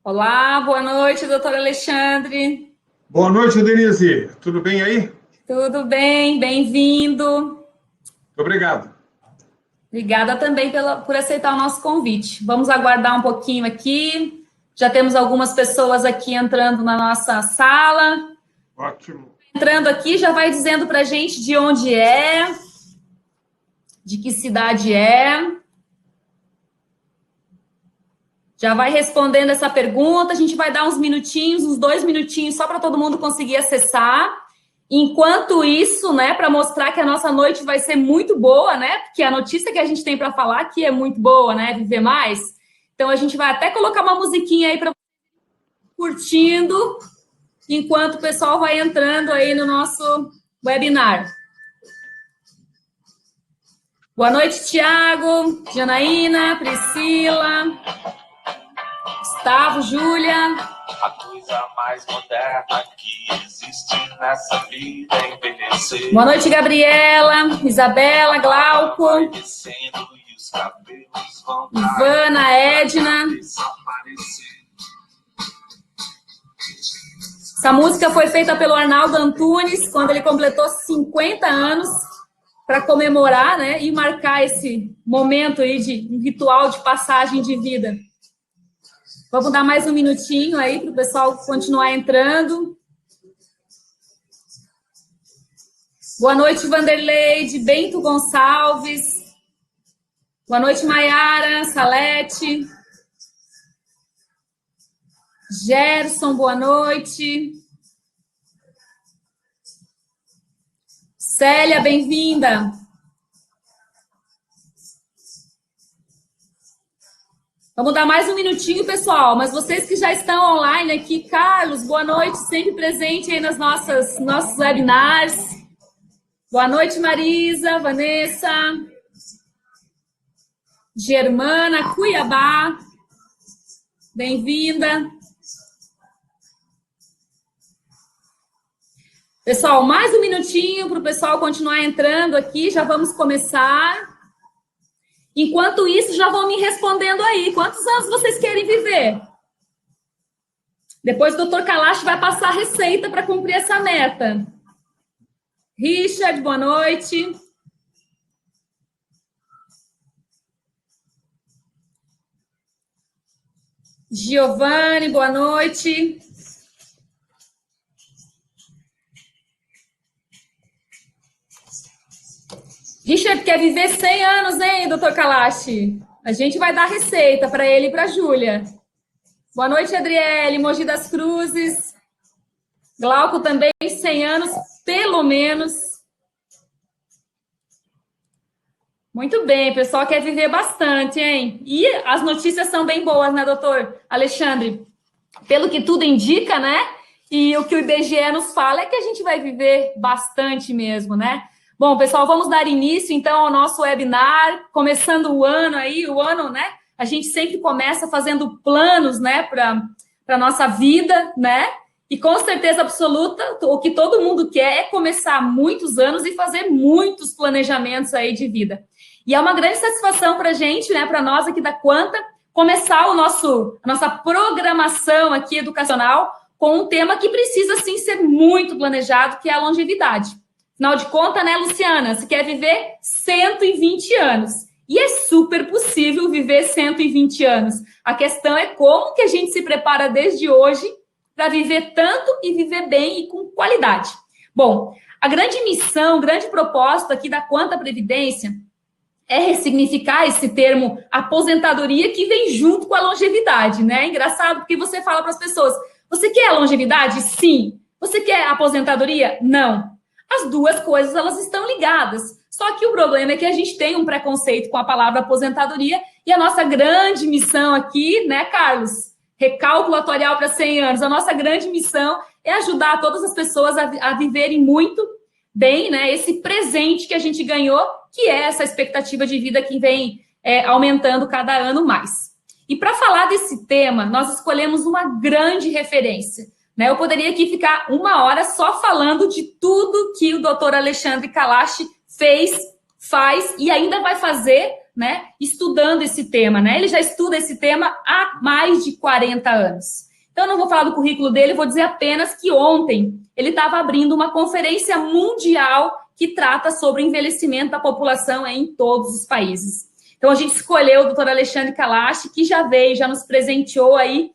Olá, boa noite, doutor Alexandre. Boa noite, Denise. Tudo bem aí? Tudo bem? Bem-vindo. Obrigado. Obrigada também por aceitar o nosso convite. Vamos aguardar um pouquinho aqui. Já temos algumas pessoas aqui entrando na nossa sala. Ótimo. Entrando aqui, já vai dizendo para a gente de onde é, de que cidade é. Já vai respondendo essa pergunta. A gente vai dar uns minutinhos, uns 2 minutinhos, só para todo mundo conseguir acessar. Enquanto isso, né, para mostrar que a nossa noite vai ser muito boa, né? Porque a notícia que a gente tem para falar aqui é muito boa, né? Viver mais. Então a gente vai até colocar uma musiquinha aí para curtindo, enquanto o pessoal vai entrando aí no nosso webinar. Boa noite, Tiago, Janaína, Priscila, Gustavo, Júlia. A coisa mais moderna que existe nessa vida é envelhecer. Boa noite, Gabriela, Isabela, Glauco, Ivana, Edna. Essa música foi feita pelo Arnaldo Antunes quando ele completou 50 anos para comemorar, né, e marcar esse momento aí de um ritual de passagem de vida. Vamos dar mais um minutinho aí para o pessoal continuar entrando. Boa noite, Vanderlei, de Bento Gonçalves. Boa noite, Maiara, Salete. Gerson, boa noite. Célia, bem-vinda. Vamos dar mais um minutinho, pessoal, mas vocês que já estão online aqui, Carlos, boa noite, sempre presente aí nas nossos webinars. Boa noite, Marisa, Vanessa, Germana, Cuiabá, bem-vinda. Pessoal, mais um minutinho para o pessoal continuar entrando aqui, já vamos começar. Enquanto isso, já vão me respondendo aí. Quantos anos vocês querem viver? Depois o Dr. Kalash vai passar a receita para cumprir essa meta. Richard, boa noite. Giovanni, boa noite. Richard quer viver 100 anos, hein, doutor Kalash? A gente vai dar receita para ele e para a Júlia. Boa noite, Adriele, Mogi das Cruzes. Glauco também, 100 anos, pelo menos. Muito bem, o pessoal quer viver bastante, hein? E as notícias são bem boas, né, doutor Alexandre? Pelo que tudo indica, né? E o que o IBGE nos fala é que a gente vai viver bastante mesmo, né? Bom, pessoal, vamos dar início, então, ao nosso webinar, começando o ano aí, né? A gente sempre começa fazendo planos, né, para a nossa vida, né? E com certeza absoluta, o que todo mundo quer é começar muitos anos e fazer muitos planejamentos aí de vida. E é uma grande satisfação para a gente, né, para nós aqui da Quanta, começar a nossa programação aqui educacional com um tema que precisa, sim, ser muito planejado, que é a longevidade. Afinal de contas, né, Luciana? Você quer viver 120 anos. E é super possível viver 120 anos. A questão é como que a gente se prepara desde hoje para viver tanto e viver bem e com qualidade. Bom, a grande missão, o grande propósito aqui da Quanta Previdência é ressignificar esse termo aposentadoria que vem junto com a longevidade, né? É engraçado porque você fala para as pessoas, você quer a longevidade? Sim. Você quer a aposentadoria? Não. As duas coisas, elas estão ligadas. Só que o problema é que a gente tem um preconceito com a palavra aposentadoria e a nossa grande missão aqui, né, Carlos? Recálculo atuarial para 100 anos. A nossa grande missão é ajudar todas as pessoas a viverem muito bem, né, esse presente que a gente ganhou, que é essa expectativa de vida que vem aumentando cada ano mais. E para falar desse tema, nós escolhemos uma grande referência. Eu poderia aqui ficar 1 hora só falando de tudo que o doutor Alexandre Kalash fez faz e ainda vai fazer, né, estudando esse tema, né? Ele já estuda esse tema há mais de 40 anos. Então, eu não vou falar do currículo dele, vou dizer apenas que ontem ele estava abrindo uma conferência mundial que trata sobre o envelhecimento da população em todos os países. Então, a gente escolheu o Dr. Alexandre Kalash, que já veio, já nos presenteou aí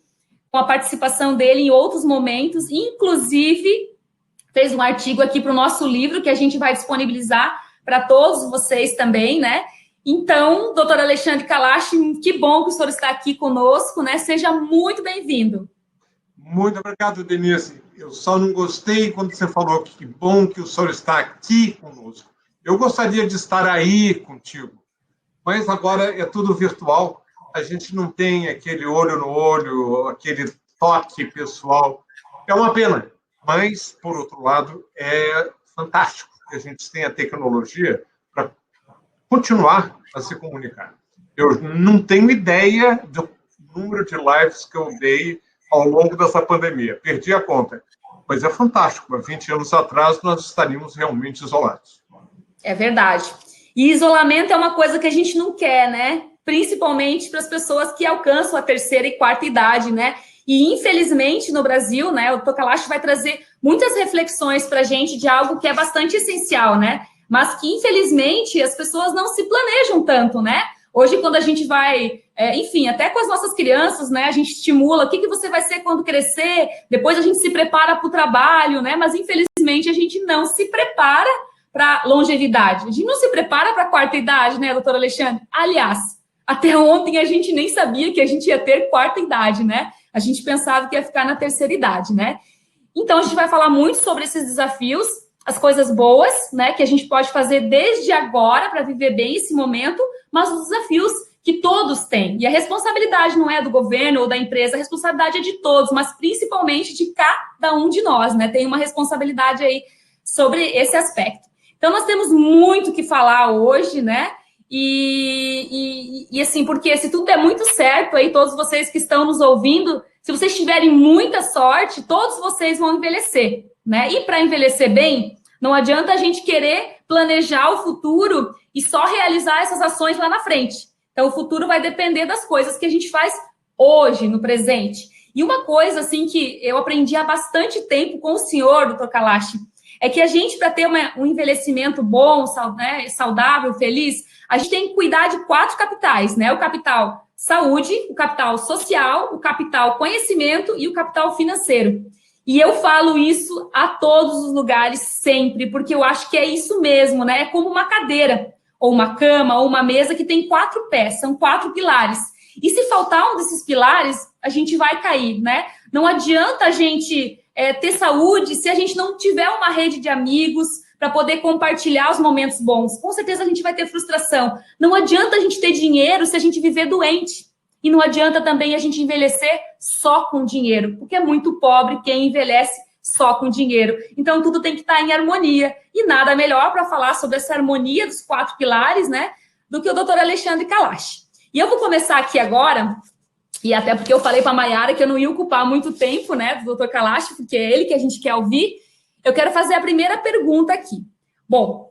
com a participação dele em outros momentos, inclusive fez um artigo aqui para o nosso livro, que a gente vai disponibilizar para todos vocês também, né? Então, doutor Alexandre Kalash, que bom que o senhor está aqui conosco, né? Seja muito bem-vindo. Muito obrigado, Denise. Eu só não gostei quando você falou que bom que o senhor está aqui conosco. Eu gostaria de estar aí contigo, mas agora é tudo virtual. A gente não tem aquele olho no olho, aquele toque pessoal. É uma pena, mas, por outro lado, é fantástico que a gente tenha tecnologia para continuar a se comunicar. Eu não tenho ideia do número de lives que eu dei ao longo dessa pandemia. Perdi a conta. Mas é fantástico. Há 20 anos atrás, nós estaríamos realmente isolados. É verdade. E isolamento é uma coisa que a gente não quer, né? Principalmente para as pessoas que alcançam a terceira e quarta idade, né? E, infelizmente, no Brasil, né, o Dr. Kalash vai trazer muitas reflexões para a gente de algo que é bastante essencial, né? Mas que, infelizmente, as pessoas não se planejam tanto, né? Hoje, quando a gente vai, enfim, até com as nossas crianças, né, a gente estimula o que você vai ser quando crescer, depois a gente se prepara para o trabalho, né? Mas, infelizmente, a gente não se prepara para longevidade. A gente não se prepara para a quarta idade, né, doutor Alexandre? Aliás, até ontem a gente nem sabia que a gente ia ter quarta idade, né? A gente pensava que ia ficar na terceira idade, né? Então, a gente vai falar muito sobre esses desafios, as coisas boas, né, que a gente pode fazer desde agora para viver bem esse momento, mas os desafios que todos têm. E a responsabilidade não é do governo ou da empresa, a responsabilidade é de todos, mas principalmente de cada um de nós, né? Tem uma responsabilidade aí sobre esse aspecto. Então, nós temos muito que falar hoje, né? E assim, porque se tudo é muito certo aí, todos vocês que estão nos ouvindo, se vocês tiverem muita sorte, todos vocês vão envelhecer, né? E para envelhecer bem, não adianta a gente querer planejar o futuro e só realizar essas ações lá na frente. Então, o futuro vai depender das coisas que a gente faz hoje, no presente. E uma coisa, assim, que eu aprendi há bastante tempo com o senhor, Dr. Kalash, é que a gente, para ter um envelhecimento bom, né, saudável, feliz, a gente tem que cuidar de 4 capitais, né? O capital saúde, o capital social, o capital conhecimento e o capital financeiro. E eu falo isso a todos os lugares sempre, porque eu acho que é isso mesmo, né? É como uma cadeira, ou uma cama, ou uma mesa que tem 4 pés, são 4 pilares. E se faltar um desses pilares, a gente vai cair, né? Não adianta a gente ter saúde se a gente não tiver uma rede de amigos para poder compartilhar os momentos bons. Com certeza a gente vai ter frustração. Não adianta a gente ter dinheiro se a gente viver doente. E não adianta também a gente envelhecer só com dinheiro, porque é muito pobre quem envelhece só com dinheiro. Então, tudo tem que estar em harmonia. E nada melhor para falar sobre essa harmonia dos 4 pilares, né, do que o doutor Alexandre Kalash. E eu vou começar aqui agora, e até porque eu falei para a Mayara que eu não ia ocupar muito tempo, né, do doutor Kalash, porque é ele que a gente quer ouvir. Eu quero fazer a primeira pergunta aqui. Bom,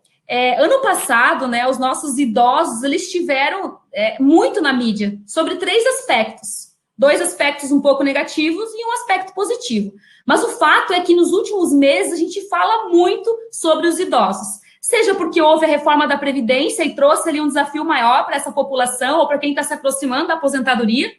ano passado, né, os nossos idosos, eles estiveram muito na mídia sobre 3 aspectos. 2 aspectos um pouco negativos e um aspecto positivo. Mas o fato é que nos últimos meses a gente fala muito sobre os idosos. Seja porque houve a reforma da Previdência e trouxe ali um desafio maior para essa população ou para quem está se aproximando da aposentadoria.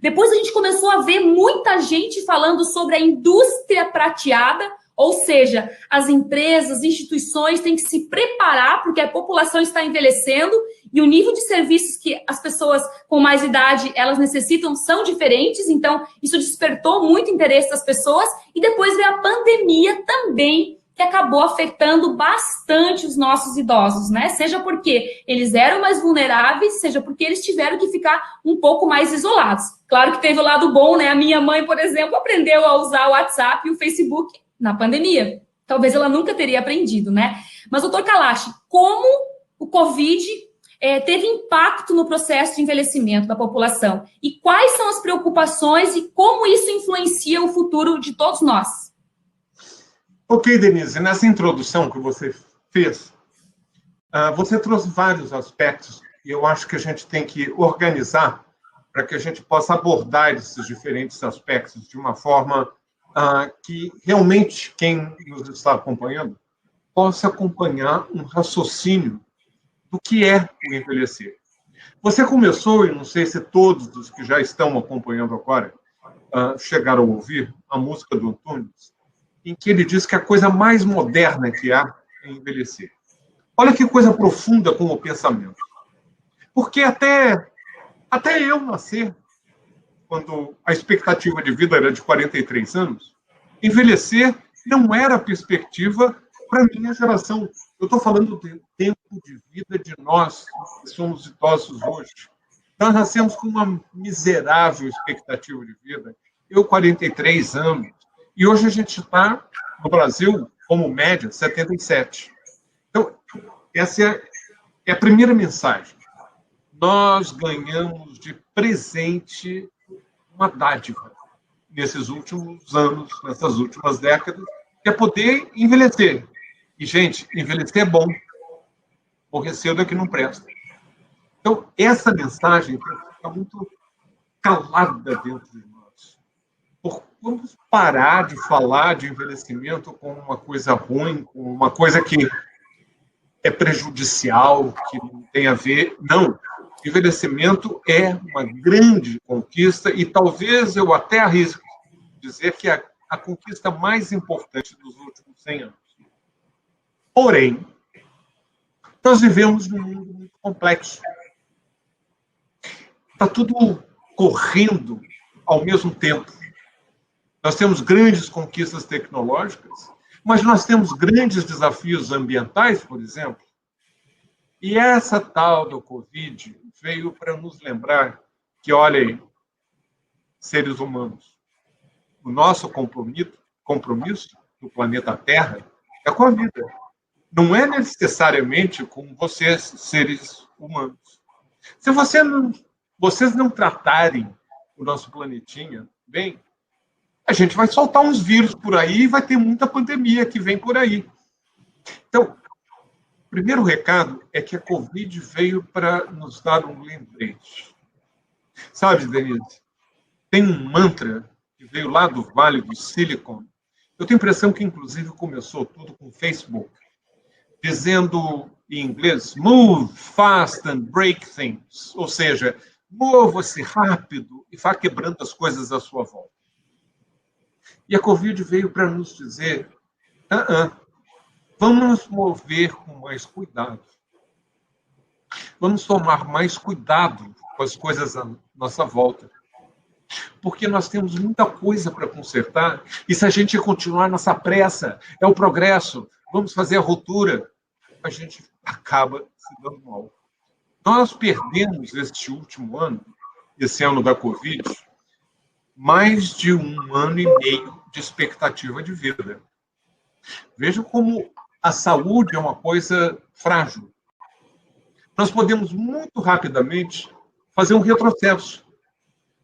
Depois a gente começou a ver muita gente falando sobre a indústria prateada, ou seja, as empresas, instituições têm que se preparar porque a população está envelhecendo e o nível de serviços que as pessoas com mais idade elas necessitam são diferentes, então isso despertou muito interesse das pessoas e depois veio a pandemia também, que acabou afetando bastante os nossos idosos, né? Seja porque eles eram mais vulneráveis, seja porque eles tiveram que ficar um pouco mais isolados. Claro que teve o lado bom, né? A minha mãe, por exemplo, aprendeu a usar o WhatsApp e o Facebook na pandemia. Talvez ela nunca teria aprendido, né? Mas, doutor Kalash, como o Covid teve impacto no processo de envelhecimento da população? E quais são as preocupações e como isso influencia o futuro de todos nós? Ok, Denise, nessa introdução que você fez, Você trouxe vários aspectos e eu acho que a gente tem que organizar para que a gente possa abordar esses diferentes aspectos de uma forma que realmente quem nos está acompanhando possa acompanhar um raciocínio do que é o envelhecer. Você começou, e não sei se todos os que já estão acompanhando agora chegaram a ouvir a música do Antunes, em que ele diz que a coisa mais moderna que há é envelhecer. Olha que coisa profunda como o pensamento. Porque até eu nascer, quando a expectativa de vida era de 43 anos, envelhecer não era a perspectiva para a minha geração. Eu estou falando do tempo de vida de nós, que somos idosos hoje. Nós nascemos com uma miserável expectativa de vida. Eu, 43 anos. E hoje a gente está, no Brasil, como média, 77. Então, essa é a primeira mensagem. Nós ganhamos de presente uma dádiva nesses últimos anos, nessas últimas décadas, que é poder envelhecer. E, gente, envelhecer é bom. Morrer cedo é que não presta. Então, essa mensagem tem que ficar muito calada dentro de nós. Vamos parar de falar de envelhecimento como uma coisa ruim, como uma coisa que é prejudicial, que não tem a ver. Não. Envelhecimento é uma grande conquista e talvez eu até arrisco dizer que é a conquista mais importante dos últimos 100 anos. Porém, nós vivemos num mundo muito complexo. Está tudo correndo ao mesmo tempo. Nós temos grandes conquistas tecnológicas, mas nós temos grandes desafios ambientais, por exemplo. E essa tal do Covid veio para nos lembrar que, olha aí, seres humanos, o nosso compromisso do planeta Terra é com a vida. Não é necessariamente com vocês, seres humanos. Se vocês não tratarem o nosso planetinha bem, a gente vai soltar uns vírus por aí e vai ter muita pandemia que vem por aí. Então, o primeiro recado é que a Covid veio para nos dar um lembrete. Sabe, Denise, tem um mantra que veio lá do Vale do Silicon. Eu tenho a impressão que, inclusive, começou tudo com o Facebook, dizendo em inglês, move fast and break things. Ou seja, mova-se rápido e vá quebrando as coisas à sua volta. E a Covid veio para nos dizer, vamos nos mover com mais cuidado. Vamos tomar mais cuidado com as coisas à nossa volta. Porque nós temos muita coisa para consertar, e se a gente continuar nessa pressa, é o progresso, vamos fazer a ruptura, a gente acaba se dando mal. Nós perdemos este último ano, esse ano da Covid, mais de 1 ano e meio de expectativa de vida. Veja como a saúde é uma coisa frágil. Nós podemos muito rapidamente fazer um retrocesso.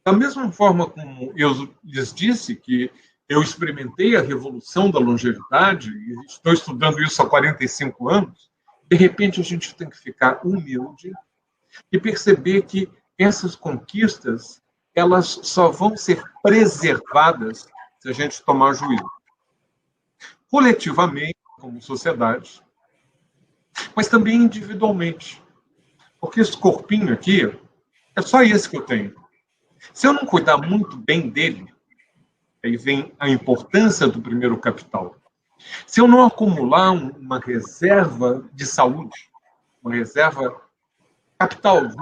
Da mesma forma como eu lhes disse que eu experimentei a revolução da longevidade, e estou estudando isso há 45 anos, de repente a gente tem que ficar humilde e perceber que essas conquistas, elas só vão ser preservadas se a gente tomar juízo. Coletivamente, como sociedade, mas também individualmente. Porque esse corpinho aqui é só esse que eu tenho. Se eu não cuidar muito bem dele, aí vem a importância do primeiro capital. Se eu não acumular uma reserva de saúde, uma reserva capital de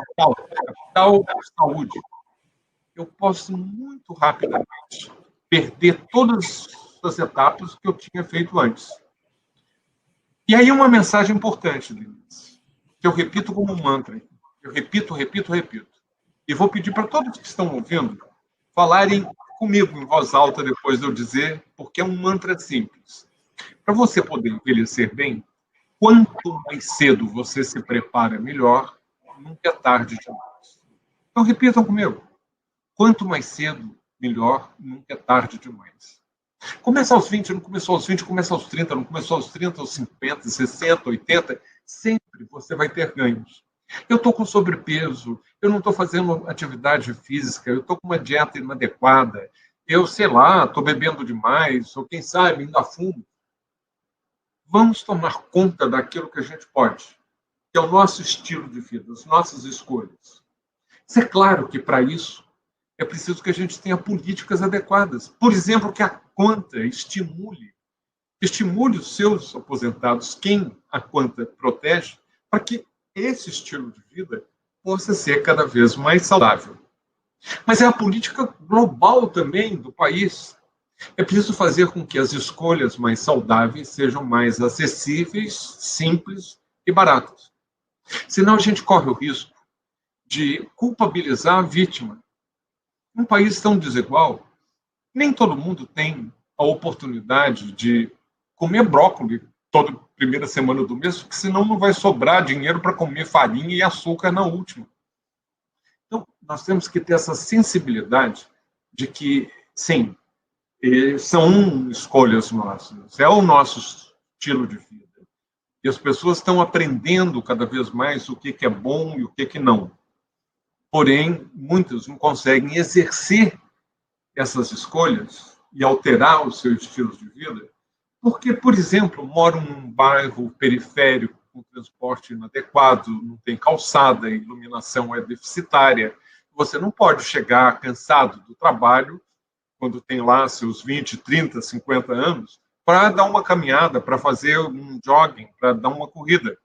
saúde, eu posso muito rapidamente perder todas as etapas que eu tinha feito antes. E aí uma mensagem importante, Denise, que eu repito como um mantra. Eu repito. E vou pedir para todos que estão ouvindo falarem comigo em voz alta depois de eu dizer, porque é um mantra simples. Para você poder envelhecer bem, quanto mais cedo você se prepara melhor, nunca é tarde demais. Então repitam comigo. Quanto mais cedo, melhor, nunca é tarde demais. Começa aos 20, não começou aos 20, começa aos 30, não começou aos 30, aos 50, 60, 80, sempre você vai ter ganhos. Eu estou com sobrepeso, eu não estou fazendo atividade física, eu estou com uma dieta inadequada, eu, sei lá, estou bebendo demais, ou quem sabe, ainda fumo. Vamos tomar conta daquilo que a gente pode, que é o nosso estilo de vida, as nossas escolhas. Mas é claro que, para isso, é preciso que a gente tenha políticas adequadas. Por exemplo, que a conta estimule os seus aposentados, quem a conta protege, para que esse estilo de vida possa ser cada vez mais saudável. Mas é a política global também do país. É preciso fazer com que as escolhas mais saudáveis sejam mais acessíveis, simples e baratas. Senão a gente corre o risco de culpabilizar a vítima. Um país tão desigual, nem todo mundo tem a oportunidade de comer brócolis toda primeira semana do mês, porque senão não vai sobrar dinheiro para comer farinha e açúcar na última. Então, nós temos que ter essa sensibilidade de que, sim, são escolhas nossas, é o nosso estilo de vida. E as pessoas estão aprendendo cada vez mais o que é bom e o que não. Porém, muitos não conseguem exercer essas escolhas e alterar os seus estilos de vida, porque, por exemplo, moram num bairro periférico com transporte inadequado, não tem calçada, a iluminação é deficitária. Você não pode chegar cansado do trabalho, quando tem lá seus 20, 30, 50 anos, para dar uma caminhada, para fazer um jogging, para dar uma corrida.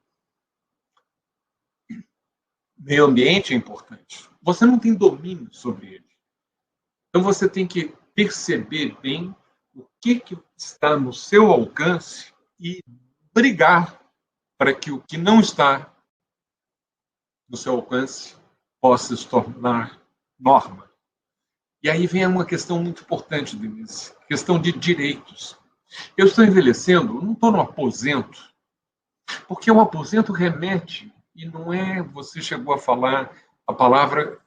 Meio ambiente é importante. Você não tem domínio sobre ele. Então, você tem que perceber bem o que está no seu alcance e brigar para que o que não está no seu alcance possa se tornar norma. E aí vem uma questão muito importante, Denise, questão de direitos. Eu estou envelhecendo, não estou no aposento, porque o aposento remete, e não é, você chegou a falar a palavra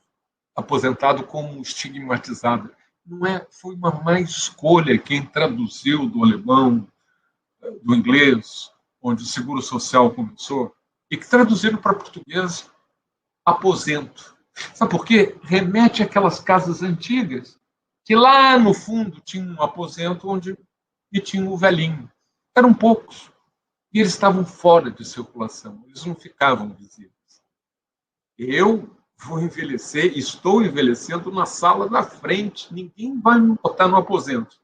aposentado como estigmatizada. Não é, foi uma má escolha quem traduziu do alemão, do inglês, onde o seguro social começou, e que traduziram para português aposento. Sabe por quê? Remete àquelas casas antigas, que lá no fundo tinha um aposento e tinha o velhinho. Eram poucos. E eles estavam fora de circulação, eles não ficavam visíveis. Eu vou envelhecer, estou envelhecendo na sala da frente, ninguém vai me botar no aposento.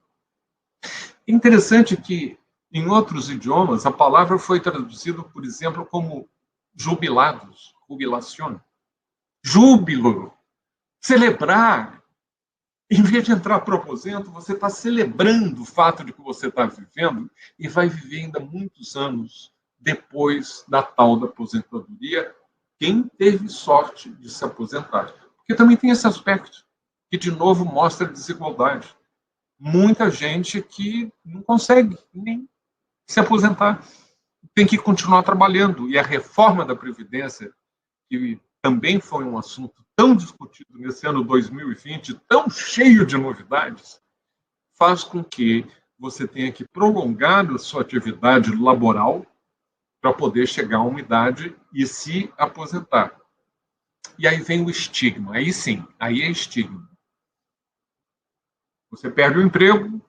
É interessante que, em outros idiomas, a palavra foi traduzida, por exemplo, como jubilados, jubilação. Júbilo, celebrar. Em vez de entrar para o aposento, você está celebrando o fato de que você está vivendo e vai viver ainda muitos anos depois da tal da aposentadoria, quem teve sorte de se aposentar. Porque também tem esse aspecto, que de novo mostra a desigualdade. Muita gente que não consegue nem se aposentar, tem que continuar trabalhando. E a reforma da Previdência, que também foi um assunto tão discutido nesse ano 2020, tão cheio de novidades, faz com que você tenha que prolongar a sua atividade laboral para poder chegar a uma idade e se aposentar. E aí vem o estigma. Aí sim, aí é estigma. Você perde o emprego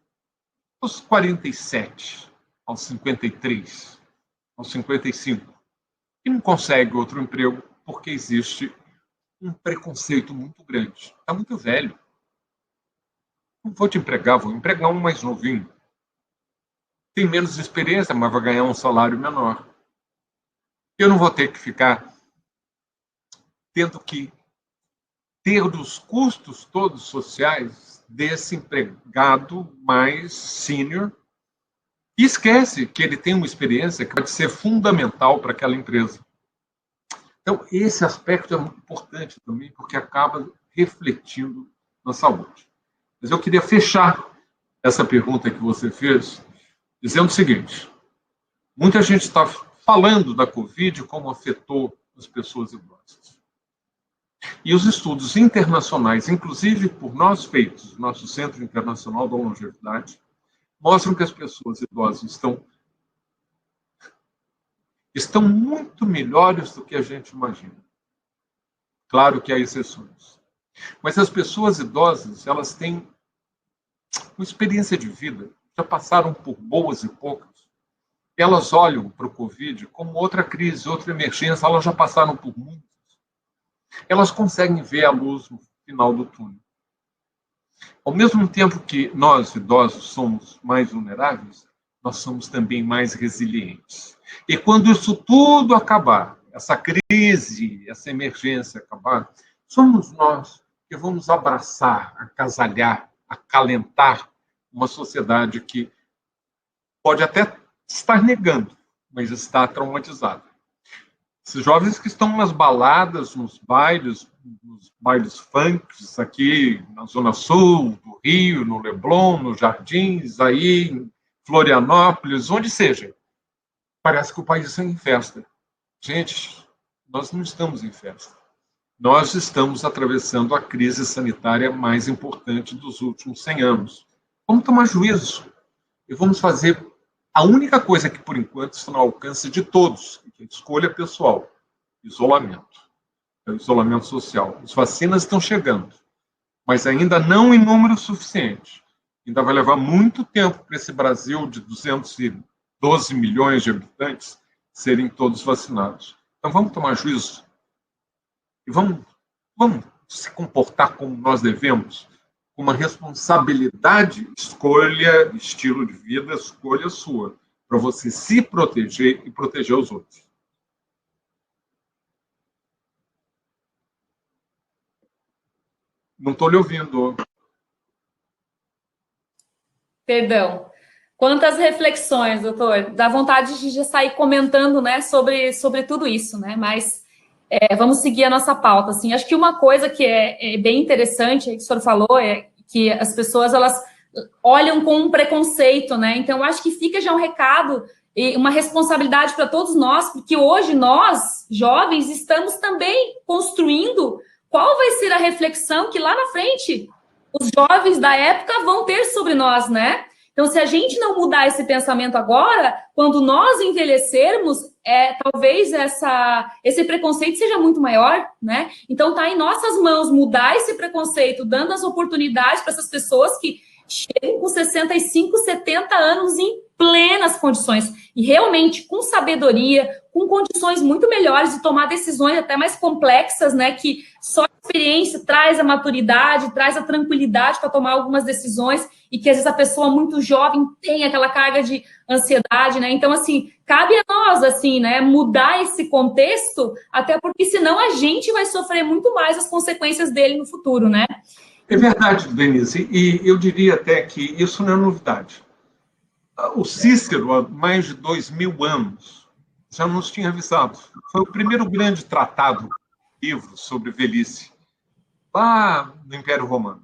aos 47, aos 53, aos 55. E não consegue outro emprego porque existe um preconceito muito grande. Está muito velho. Não vou te empregar, vou empregar um mais novinho. Tem menos experiência, mas vai ganhar um salário menor. Eu não vou ter que ficar tendo que ter os custos todos sociais desse empregado mais sênior e esquece que ele tem uma experiência que pode ser fundamental para aquela empresa. Então, esse aspecto é muito importante também, porque acaba refletindo na saúde. Mas eu queria fechar essa pergunta que você fez dizendo o seguinte: muita gente está falando da Covid como afetou as pessoas idosas. E os estudos internacionais, inclusive por nós feitos, nosso Centro Internacional da Longevidade, mostram que as pessoas idosas estão estão muito melhores do que a gente imagina. Claro que há exceções. Mas as pessoas idosas, elas têm uma experiência de vida, já passaram por boas e poucas. Elas olham para o Covid como outra crise, outra emergência, elas já passaram por muitas. Elas conseguem ver a luz no final do túnel. Ao mesmo tempo que nós, idosos, somos mais vulneráveis, nós somos também mais resilientes. E quando isso tudo acabar, essa crise, essa emergência acabar, somos nós que vamos abraçar, agasalhar, acalentar uma sociedade que pode até estar negando, mas está traumatizada. Esses jovens que estão nas baladas, nos bailes funks aqui na Zona Sul do Rio, no Leblon, nos Jardins, aí em Florianópolis, onde seja, parece que o país está em festa. Gente, nós não estamos em festa. Nós estamos atravessando a crise sanitária mais importante dos últimos 100 anos. Vamos tomar juízo e vamos fazer a única coisa que, por enquanto, está no alcance de todos, que é a escolha pessoal, isolamento, isolamento social. As vacinas estão chegando, mas ainda não em número suficiente. Ainda vai levar muito tempo para esse Brasil de 212 milhões de habitantes serem todos vacinados. Então, vamos tomar juízo e vamos se comportar como nós devemos, com uma responsabilidade, escolha, estilo de vida, escolha sua, para você se proteger e proteger os outros. Não estou lhe ouvindo. Perdão. Quantas reflexões, doutor. Dá vontade de já sair comentando, né, sobre tudo isso, né? Mas vamos seguir a nossa pauta. Assim, acho que uma coisa que é bem interessante, que o senhor falou, é que as pessoas elas olham com um preconceito, né? Então, acho que fica já um recado e uma responsabilidade para todos nós, porque hoje nós, jovens, estamos também construindo qual vai ser a reflexão que lá na frente os jovens da época vão ter sobre nós, né? Então, se a gente não mudar esse pensamento agora, quando nós envelhecermos, talvez esse preconceito seja muito maior, né? Então, está em nossas mãos mudar esse preconceito, dando as oportunidades para essas pessoas que chegam com 65, 70 anos em plenas condições e realmente com sabedoria, com condições muito melhores de tomar decisões até mais complexas, né? Que só a experiência traz a maturidade, traz a tranquilidade para tomar algumas decisões e que às vezes a pessoa muito jovem tem aquela carga de ansiedade, né? Então, assim, cabe a nós, assim, né, mudar esse contexto, até porque senão a gente vai sofrer muito mais as consequências dele no futuro, né? É verdade, Denise, e eu diria até que isso não é novidade. O Cícero, há mais de 2000 anos, já nos tinha avisado. Foi o primeiro grande tratado, livro sobre velhice, lá no Império Romano.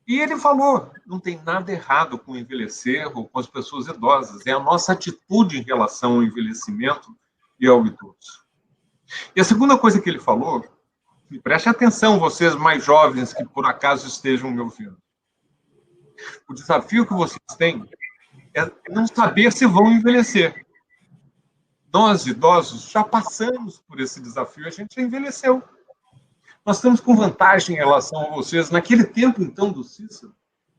E ele falou, não tem nada errado com envelhecer ou com as pessoas idosas, é a nossa atitude em relação ao envelhecimento e ao idoso. E a segunda coisa que ele falou, e preste atenção, vocês mais jovens que por acaso estejam me ouvindo. O desafio que vocês têm é não saber se vão envelhecer. Nós, idosos, já passamos por esse desafio, a gente já envelheceu. Nós estamos com vantagem em relação a vocês. Naquele tempo, então, do Cícero,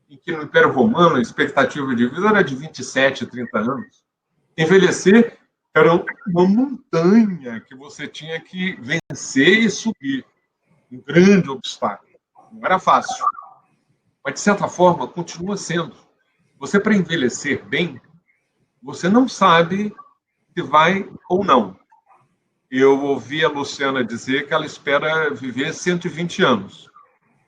em que no Império Romano a expectativa de vida era de 27 a 30 anos, envelhecer era uma montanha que você tinha que vencer e subir. Um grande obstáculo. Não era fácil. Mas, de certa forma, continua sendo. Você, para envelhecer bem, você não sabe se vai ou não. Eu ouvi a Luciana dizer que ela espera viver 120 anos.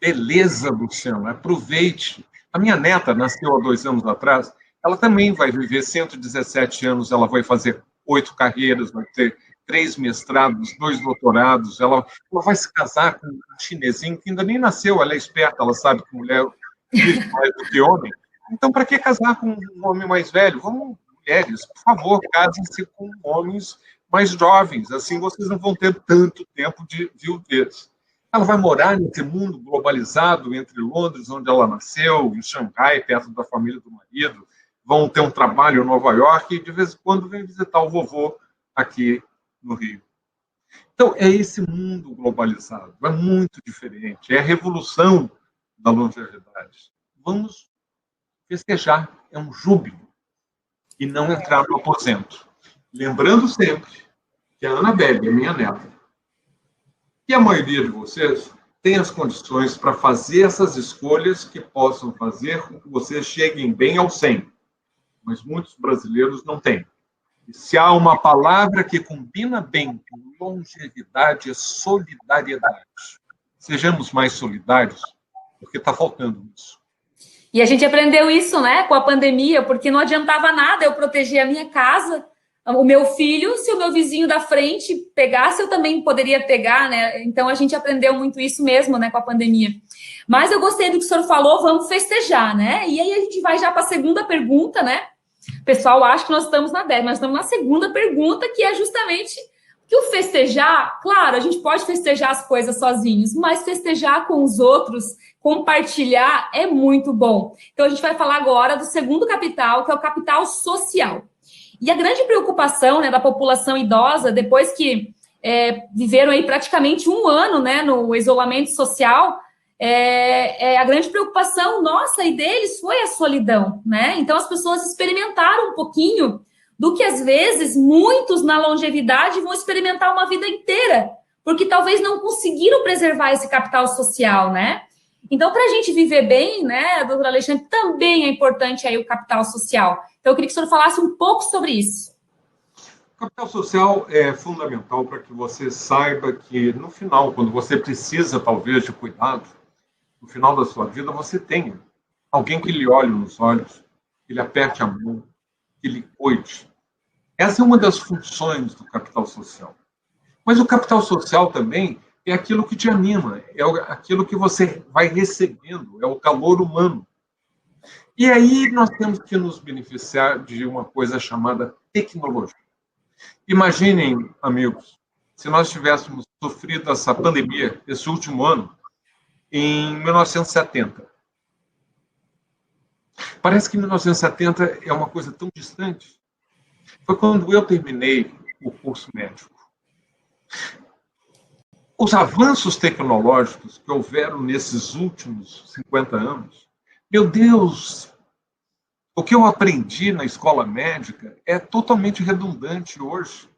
Beleza, Luciana, aproveite. A minha neta nasceu há 2 anos atrás, ela também vai viver 117 anos, ela vai fazer 8 carreiras, vai ter 3 mestrados, 2 doutorados, ela vai se casar com um chinesinho que ainda nem nasceu, ela é esperta, ela sabe que mulher vive mais do que homem. Então, para que casar com um homem mais velho? Vamos, mulheres, por favor, casem-se com homens mais jovens, assim vocês não vão ter tanto tempo de viuvez. Ela vai morar nesse mundo globalizado entre Londres, onde ela nasceu, em Xangai, perto da família do marido, vão ter um trabalho em Nova York e de vez em quando vem visitar o vovô aqui no Rio. Então, é esse mundo globalizado, é muito diferente, é a revolução da longevidade. Vamos festejar, é um júbilo, e não entrar no aposento. Lembrando sempre que a Annabelle é minha neta, e a maioria de vocês tem as condições para fazer essas escolhas que possam fazer com que vocês cheguem bem ao 100, mas muitos brasileiros não têm. E se há uma palavra que combina bem com longevidade, é solidariedade. Sejamos mais solidários, porque está faltando isso. E a gente aprendeu isso, né, com a pandemia, porque não adiantava nada eu proteger a minha casa, o meu filho, se o meu vizinho da frente pegasse, eu também poderia pegar, né? Então a gente aprendeu muito isso mesmo, né, com a pandemia. Mas eu gostei do que o senhor falou, vamos festejar, né? E aí a gente vai já para a segunda pergunta, né? O pessoal acha que nós estamos na 10, mas estamos na segunda pergunta, que é justamente que o festejar, claro, a gente pode festejar as coisas sozinhos, mas festejar com os outros, compartilhar é muito bom. Então a gente vai falar agora do segundo capital, que é o capital social. E a grande preocupação, né, da população idosa, depois que viveram aí praticamente um ano, né, no isolamento social, a grande preocupação nossa e deles foi a solidão, né? Então as pessoas experimentaram um pouquinho do que às vezes muitos na longevidade vão experimentar uma vida inteira, porque talvez não conseguiram preservar esse capital social, né? Então, para a gente viver bem, né, doutor Alexandre, também é importante aí o capital social. Então, eu queria que o senhor falasse um pouco sobre isso. O capital social é fundamental para que você saiba que, no final, quando você precisa, talvez, de cuidado, no final da sua vida, você tenha alguém que lhe olhe nos olhos, que lhe aperte a mão, que lhe cuide. Essa é uma das funções do capital social. Mas o capital social também é aquilo que te anima, é aquilo que você vai recebendo, é o calor humano. E aí nós temos que nos beneficiar de uma coisa chamada tecnologia. Imaginem, amigos, se nós tivéssemos sofrido essa pandemia, esse último ano, em 1970. Parece que 1970 é uma coisa tão distante. Foi quando eu terminei o curso médico. Os avanços tecnológicos que houveram nesses últimos 50 anos, meu Deus, o que eu aprendi na escola médica é totalmente redundante hoje.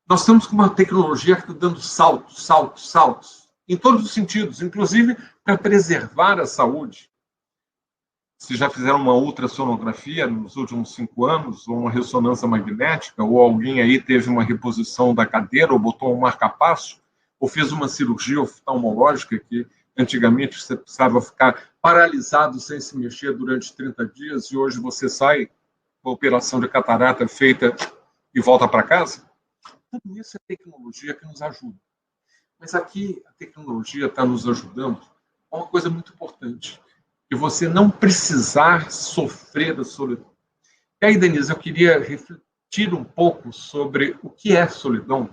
Nós estamos com uma tecnologia que está dando saltos, em todos os sentidos, inclusive para preservar a saúde. Se já fizeram uma ultrassonografia nos últimos 5 anos, ou uma ressonância magnética, ou alguém aí teve uma reposição da cadeira, ou botou um marca-passo, ou fez uma cirurgia oftalmológica que antigamente você precisava ficar paralisado sem se mexer durante 30 dias, e hoje você sai com a operação de catarata feita e volta para casa. Tudo isso é tecnologia que nos ajuda. Mas aqui a tecnologia está nos ajudando a uma coisa muito importante, que você não precisar sofrer a solidão. E aí, Denise, eu queria refletir um pouco sobre o que é solidão,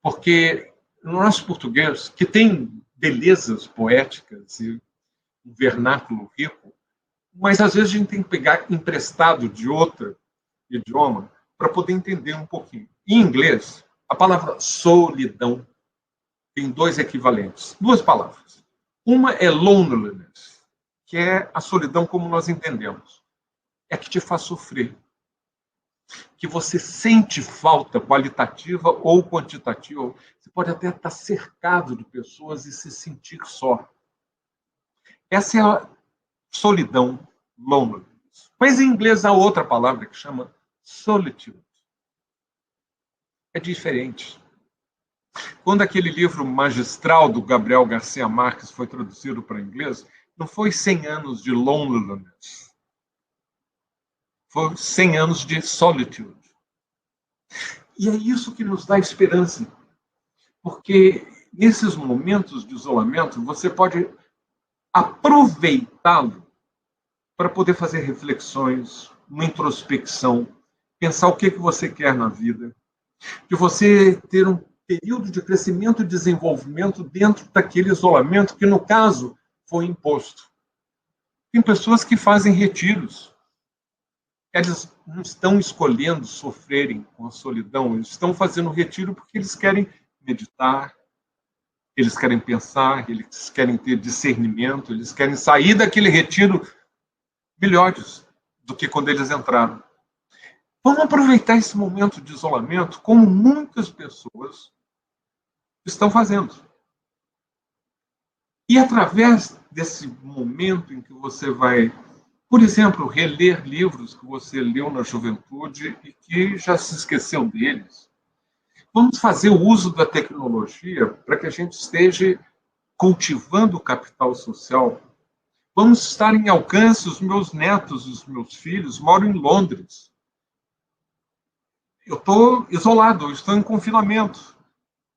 porque no nosso português, que tem belezas poéticas e um vernáculo rico, mas às vezes a gente tem que pegar emprestado de outro idioma para poder entender um pouquinho. Em inglês, a palavra solidão tem 2 equivalentes, 2 palavras. Uma é loneliness, que é a solidão como nós entendemos. É que te faz sofrer. Que você sente falta qualitativa ou quantitativa. Você pode até estar cercado de pessoas e se sentir só. Essa é a solidão, loneliness. Mas em inglês há outra palavra que chama solitude. É diferente. Quando aquele livro magistral do Gabriel Garcia Marques foi traduzido para o inglês, não foi 100 anos de loneliness. Foi 100 anos de solitude. E é isso que nos dá esperança. Porque nesses momentos de isolamento, você pode aproveitá-lo para poder fazer reflexões, uma introspecção, pensar o que você quer na vida, de você ter um período de crescimento e desenvolvimento dentro daquele isolamento que, no caso, foi imposto. Tem pessoas que fazem retiros. eles não estão escolhendo sofrerem com a solidão, eles estão fazendo retiro porque eles querem meditar, eles querem pensar, eles querem ter discernimento, eles querem sair daquele retiro melhores do que quando eles entraram. Vamos aproveitar esse momento de isolamento como muitas pessoas estão fazendo. E através desse momento em que você vai, por exemplo, reler livros que você leu na juventude e que já se esqueceu deles, vamos fazer o uso da tecnologia para que a gente esteja cultivando o capital social. Vamos estar em alcance, os meus netos, os meus filhos moram em Londres. Eu estou isolado, eu estou em confinamento.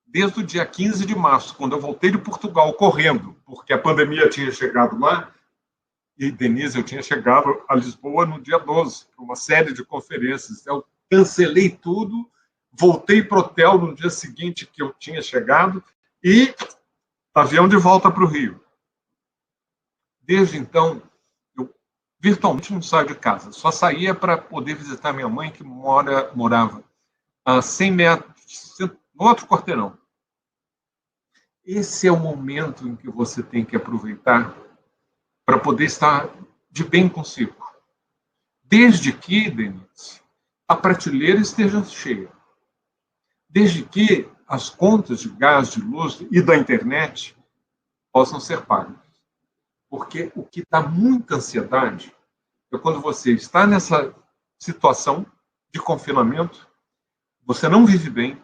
Desde o dia 15 de março, quando eu voltei de Portugal correndo, porque a pandemia tinha chegado lá, e, Denise, eu tinha chegado a Lisboa no dia 12, para uma série de conferências. Eu cancelei tudo, voltei para o hotel no dia seguinte que eu tinha chegado e avião de volta para o Rio. Desde então, eu virtualmente não saio de casa. Só saía para poder visitar minha mãe, que morava a 100 metros, no outro quarteirão. Esse é o momento em que você tem que aproveitar para poder estar de bem consigo. Desde que, Denise, a prateleira esteja cheia. Desde que as contas de gás, de luz e da internet possam ser pagas. Porque o que dá muita ansiedade é quando você está nessa situação de confinamento, você não vive bem,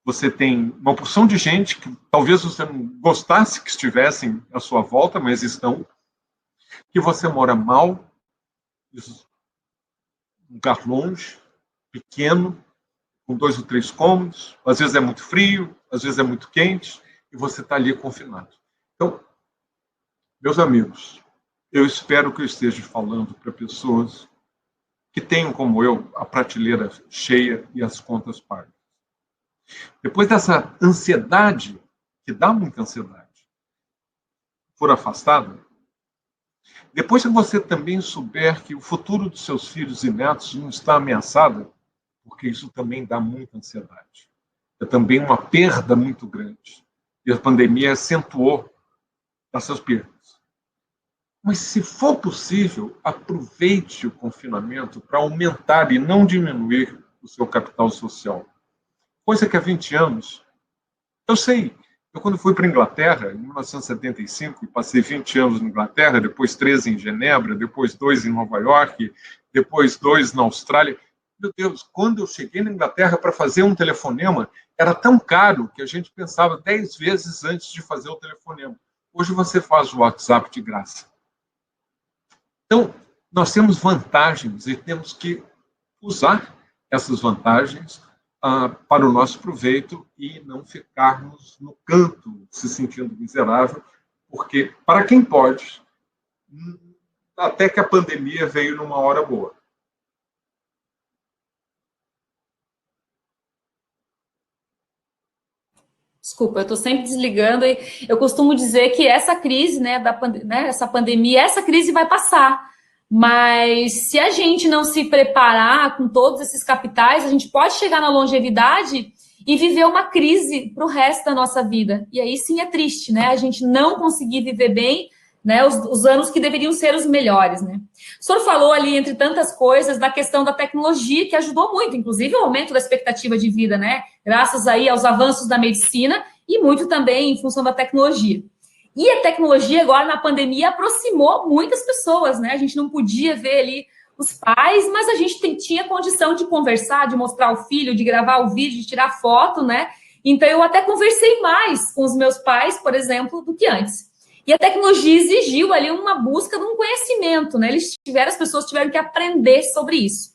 você tem uma porção de gente que talvez você não gostasse que estivessem à sua volta, mas estão, que você mora mal, um lugar longe, pequeno, com 2 ou 3 cômodos, às vezes é muito frio, às vezes é muito quente, e você está ali confinado. Então, meus amigos, eu espero que eu esteja falando para pessoas que tenham, como eu, a prateleira cheia e as contas pagas. Depois dessa ansiedade, que dá muita ansiedade, for afastada, depois que você também souber que o futuro dos seus filhos e netos não está ameaçado, porque isso também dá muita ansiedade. É também uma perda muito grande. E a pandemia acentuou essas perdas. Mas, se for possível, aproveite o confinamento para aumentar e não diminuir o seu capital social. Coisa que há 20 anos, eu sei, eu quando fui para a Inglaterra, em 1975, e passei 20 anos na Inglaterra, depois 13 em Genebra, depois 2 em Nova York, depois 2 na Austrália. Meu Deus, quando eu cheguei na Inglaterra para fazer um telefonema, era tão caro que a gente pensava 10 vezes antes de fazer o telefonema. Hoje você faz o WhatsApp de graça. Então, nós temos vantagens e temos que usar essas vantagens para o nosso proveito e não ficarmos no canto se sentindo miserável, porque, para quem pode, até que a pandemia veio numa hora boa. Desculpa, eu estou sempre desligando e eu costumo dizer que essa crise, essa pandemia, essa crise vai passar. Mas se a gente não se preparar com todos esses capitais, a gente pode chegar na longevidade e viver uma crise para o resto da nossa vida. E aí sim é triste, né? A gente não conseguir viver bem, né, os anos que deveriam ser os melhores, né? O senhor falou ali, entre tantas coisas, da questão da tecnologia, que ajudou muito, inclusive o aumento da expectativa de vida, né? Graças aí aos avanços da medicina e muito também em função da tecnologia. E a tecnologia agora na pandemia aproximou muitas pessoas, né? A gente não podia ver ali os pais, mas a gente tinha condição de conversar, de mostrar o filho, de gravar o vídeo, de tirar foto, né? Então eu até conversei mais com os meus pais, por exemplo, do que antes. E a tecnologia exigiu ali uma busca de um conhecimento, né? As pessoas tiveram que aprender sobre isso.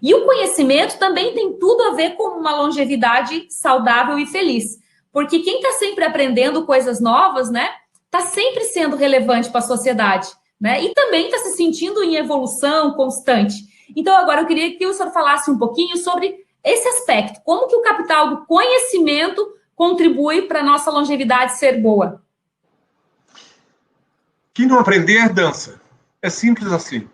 E o conhecimento também tem tudo a ver com uma longevidade saudável e feliz. Porque quem está sempre aprendendo coisas novas, né? Está sempre sendo relevante para a sociedade, né? E também está se sentindo em evolução constante. Então, agora eu queria que o senhor falasse um pouquinho sobre esse aspecto. Como que o capital do conhecimento contribui para a nossa longevidade ser boa? Quem não aprender, dança. É simples assim.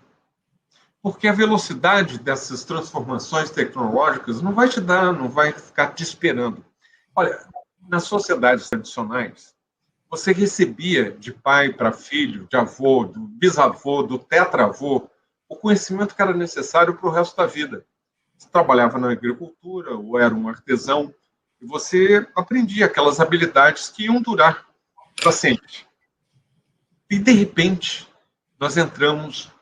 porque a velocidade dessas transformações tecnológicas não vai te dar, não vai ficar te esperando. Olha, nas sociedades tradicionais, você recebia de pai para filho, de avô, do bisavô, do tetravô, o conhecimento que era necessário para o resto da vida. Você trabalhava na agricultura ou era um artesão, e você aprendia aquelas habilidades que iam durar para sempre. E, de repente, nós entramos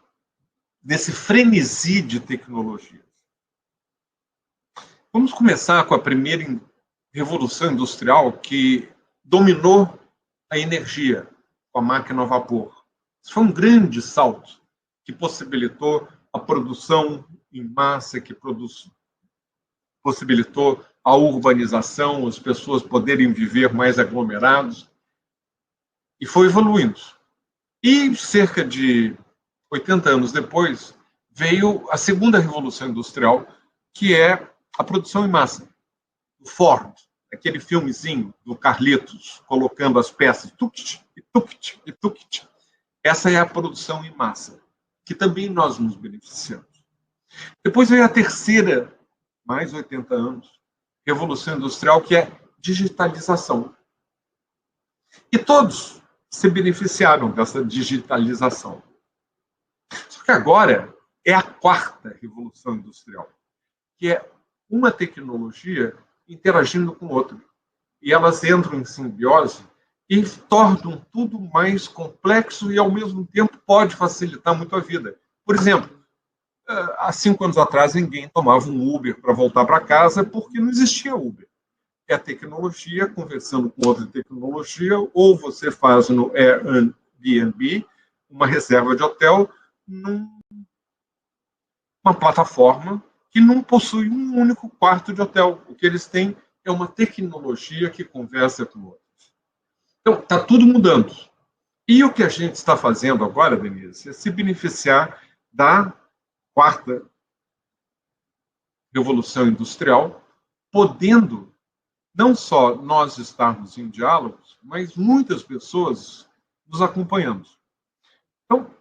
nesse frenesi de tecnologia. Vamos começar com a primeira revolução industrial que dominou a energia, com a máquina a vapor. Isso foi um grande salto que possibilitou a produção em massa, que possibilitou a urbanização, as pessoas poderem viver mais aglomerados, e foi evoluindo. E cerca de 80 anos depois, veio a segunda revolução industrial, que é a produção em massa. O Ford, aquele filmezinho do Carlitos, colocando as peças, tuct, e tuct, e tuct. Essa é a produção em massa, que também nós nos beneficiamos. Depois veio a terceira, mais 80 anos, revolução industrial, que é digitalização. E todos se beneficiaram dessa digitalização. Só que agora é a quarta revolução industrial, que é uma tecnologia interagindo com outra. E elas entram em simbiose e tornam tudo mais complexo e, ao mesmo tempo, pode facilitar muito a vida. Por exemplo, há 5 anos atrás, ninguém tomava um Uber para voltar para casa porque não existia Uber. É a tecnologia conversando com outra tecnologia, ou você faz no Airbnb uma reserva de hotel numa plataforma que não possui um único quarto de hotel. O que eles têm é uma tecnologia que conversa com outros. Então, está tudo mudando. E o que a gente está fazendo agora, Denise, é se beneficiar da quarta revolução industrial, podendo não só nós estarmos em diálogos, mas muitas pessoas nos acompanhando. Então,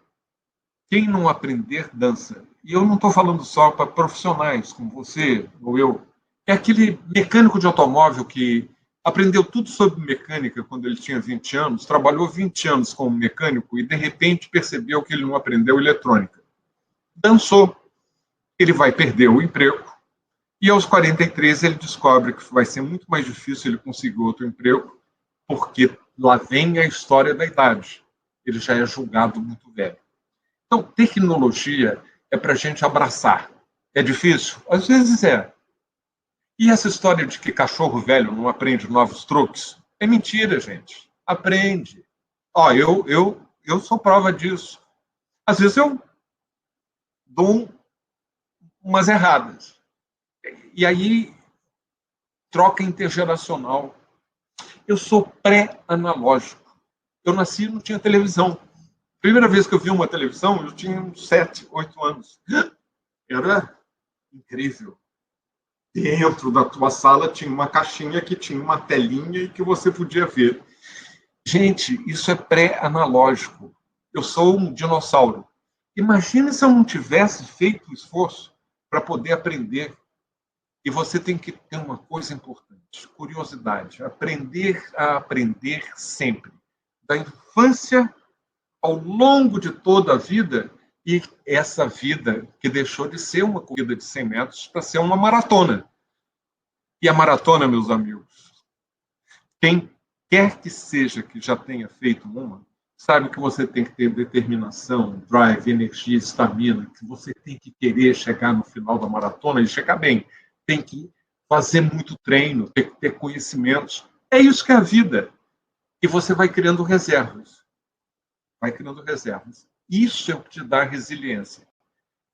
quem não aprender dança, e eu não estou falando só para profissionais como você ou eu, é aquele mecânico de automóvel que aprendeu tudo sobre mecânica quando ele tinha 20 anos, trabalhou 20 anos como mecânico e, de repente, percebeu que ele não aprendeu eletrônica. Dançou, ele vai perder o emprego, e aos 43 ele descobre que vai ser muito mais difícil ele conseguir outro emprego, porque lá vem a história da idade. Ele já é julgado muito velho. Então, tecnologia é para a gente abraçar. É difícil? Às vezes é. E essa história de que cachorro velho não aprende novos truques? É mentira, gente. Aprende. Eu sou prova disso. Às vezes eu dou umas erradas. E aí, troca intergeracional. Eu sou pré-analógico. Eu nasci e não tinha televisão. Primeira vez que eu vi uma televisão, eu tinha uns 7, 8 anos. Era incrível. Dentro da tua sala tinha uma caixinha que tinha uma telinha e que você podia ver. Gente, isso é pré-analógico. Eu sou um dinossauro. Imagina se eu não tivesse feito o esforço para poder aprender. E você tem que ter uma coisa importante, curiosidade. Aprender a aprender sempre. Da infância ao longo de toda a vida, e essa vida que deixou de ser uma corrida de 100 metros para ser uma maratona. E a maratona, meus amigos, quem quer que seja que já tenha feito uma, sabe que você tem que ter determinação, drive, energia, estamina, que você tem que querer chegar no final da maratona e chegar bem. Tem que fazer muito treino, tem que ter conhecimentos. É isso que é a vida. E você vai criando reservas. Vai criando reservas. Isso é o que te dá resiliência.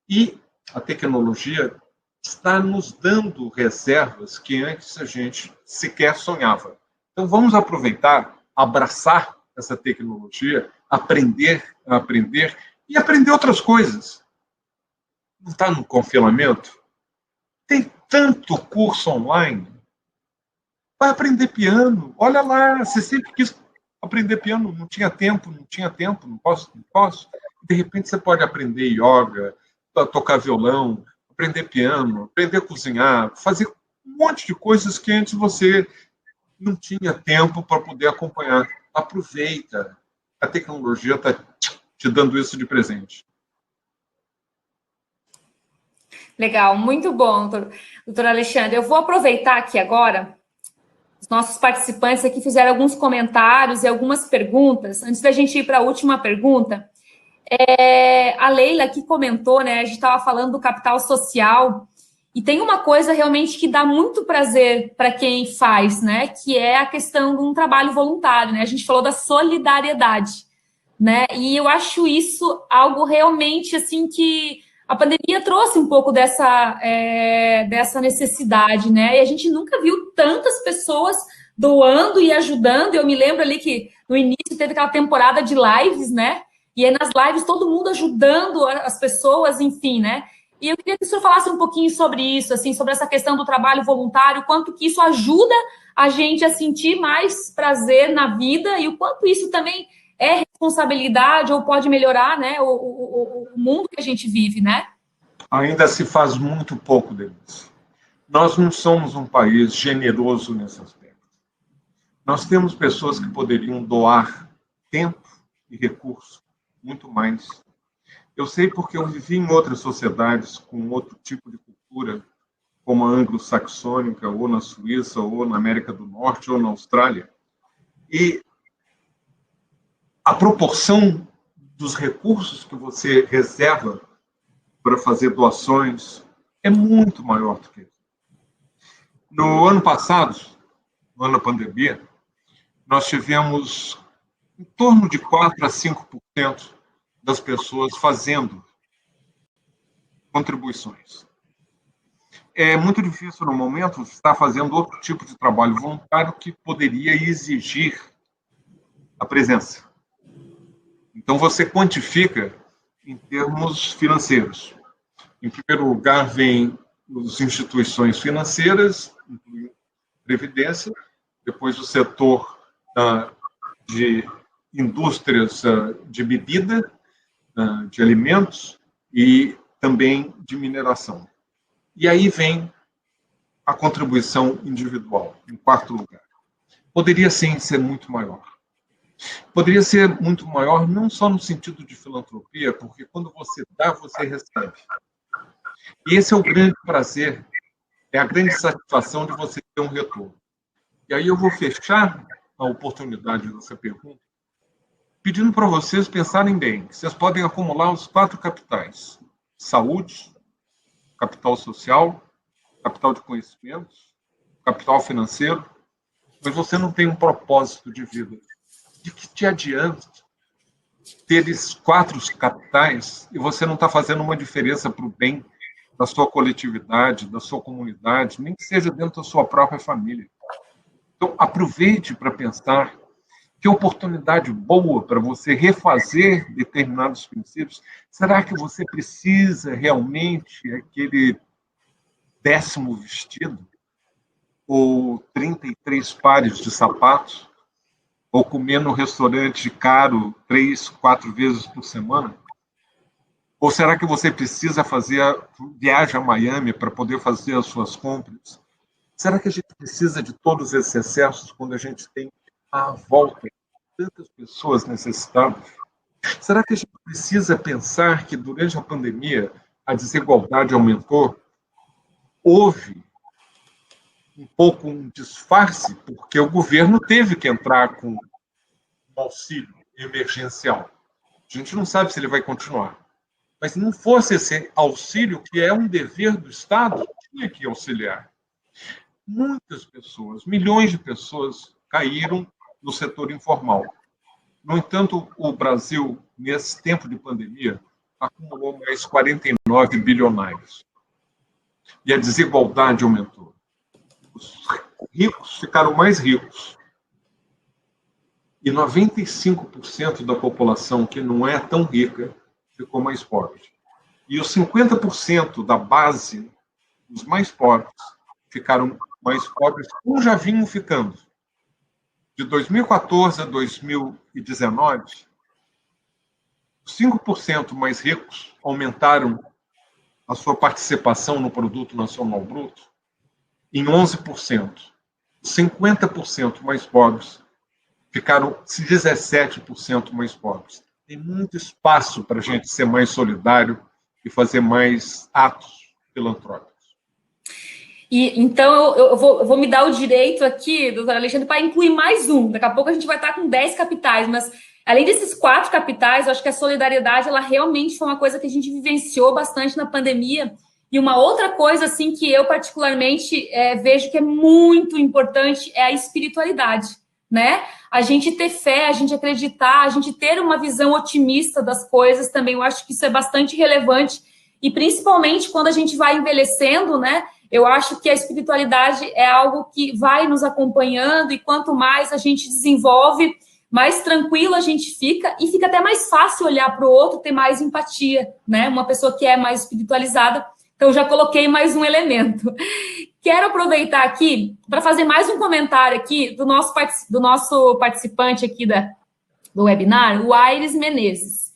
E a tecnologia está nos dando reservas que antes a gente sequer sonhava. Então vamos aproveitar, abraçar essa tecnologia, aprender a aprender e aprender outras coisas. Não está no confinamento? Tem tanto curso online. Vai aprender piano. Olha lá, você sempre quis aprender piano, não tinha tempo, não posso. De repente você pode aprender yoga, a tocar violão, aprender piano, aprender a cozinhar, fazer um monte de coisas que antes você não tinha tempo para poder acompanhar. Aproveita. A tecnologia está te dando isso de presente. Legal, muito bom, doutor Alexandre. Eu vou aproveitar aqui agora. Os nossos participantes aqui fizeram alguns comentários e algumas perguntas. Antes da gente ir para a última pergunta, a Leila aqui comentou, né? A gente estava falando do capital social, e tem uma coisa realmente que dá muito prazer para quem faz, né? Que é a questão de um trabalho voluntário, né? A gente falou da solidariedade, né? E eu acho isso algo realmente assim que a pandemia trouxe um pouco dessa necessidade, né? E a gente nunca viu tantas pessoas doando e ajudando. Eu me lembro ali que no início teve aquela temporada de lives, né? E aí nas lives todo mundo ajudando as pessoas, enfim, né? E eu queria que o senhor falasse um pouquinho sobre isso, assim, sobre essa questão do trabalho voluntário, quanto que isso ajuda a gente a sentir mais prazer na vida e o quanto isso também é responsabilidade ou pode melhorar, né, o mundo que a gente vive, né? Ainda se faz muito pouco, Denise. Nós não somos um país generoso nesse aspecto. Nós temos pessoas que poderiam doar tempo e recurso muito mais. Eu sei porque eu vivi em outras sociedades com outro tipo de cultura, como a anglo-saxônica, ou na Suíça, ou na América do Norte, ou na Austrália. E a proporção dos recursos que você reserva para fazer doações é muito maior do que isso. No ano passado, no ano da pandemia, nós tivemos em torno de 4 a 5% das pessoas fazendo contribuições. É muito difícil, no momento, estar fazendo outro tipo de trabalho voluntário que poderia exigir a presença. Então, você quantifica em termos financeiros. Em primeiro lugar, vem as instituições financeiras, incluindo previdência, depois o setor de indústrias de bebida, de alimentos e também de mineração. E aí vem a contribuição individual, em quarto lugar. Poderia, sim, ser muito maior. Poderia ser muito maior não só no sentido de filantropia, porque quando você dá, você recebe. E esse é o grande prazer, é a grande satisfação de você ter um retorno. E aí eu vou fechar a oportunidade dessa pergunta pedindo para vocês pensarem bem, que vocês podem acumular os 4 capitais: saúde, capital social, capital de conhecimentos, capital financeiro, mas você não tem um propósito de vida. De que te adianta ter esses 4 capitais e você não está fazendo uma diferença para o bem da sua coletividade, da sua comunidade, nem que seja dentro da sua própria família? Então, aproveite para pensar que oportunidade boa para você refazer determinados princípios. Será que você precisa realmente aquele 10º vestido? Ou 33 pares de sapatos? Ou comer num restaurante caro 3, 4 vezes por semana? Ou será que você precisa fazer a viagem a Miami para poder fazer as suas compras? Será que a gente precisa de todos esses excessos quando a gente tem à volta tantas pessoas necessitadas? Será que a gente precisa pensar que durante a pandemia a desigualdade aumentou? Houve um pouco um disfarce, porque o governo teve que entrar com um auxílio emergencial. A gente não sabe se ele vai continuar. Mas se não fosse esse auxílio, que é um dever do Estado, tinha que auxiliar. Muitas pessoas, milhões de pessoas, caíram no setor informal. No entanto, o Brasil, nesse tempo de pandemia, acumulou mais 49 bilionários. E a desigualdade aumentou. Os ricos ficaram mais ricos. E 95% da população que não é tão rica ficou mais pobre. E os 50% da base, os mais pobres, ficaram mais pobres, como já vinham ficando. De 2014 a 2019, os 5% mais ricos aumentaram a sua participação no Produto Nacional Bruto em 11%. 50% mais pobres ficaram 17% mais pobres. Tem muito espaço para a gente ser mais solidário e fazer mais atos filantrópicos. E, então, eu vou me dar o direito aqui, doutor Alexandre, para incluir mais um. Daqui a pouco a gente vai estar com 10 capitais, mas além desses 4 capitais, eu acho que a solidariedade, ela realmente foi uma coisa que a gente vivenciou bastante na pandemia. E uma outra coisa, assim, que eu particularmente vejo que é muito importante é a espiritualidade, né? A gente ter fé, a gente acreditar, a gente ter uma visão otimista das coisas também, eu acho que isso é bastante relevante. E principalmente quando a gente vai envelhecendo, né? Eu acho que a espiritualidade é algo que vai nos acompanhando e quanto mais a gente desenvolve, mais tranquilo a gente fica e fica até mais fácil olhar para o outro, ter mais empatia, né? Uma pessoa que é mais espiritualizada. Então, já coloquei mais um elemento. Quero aproveitar aqui para fazer mais um comentário aqui do nosso participante aqui do webinar, o Aires Menezes.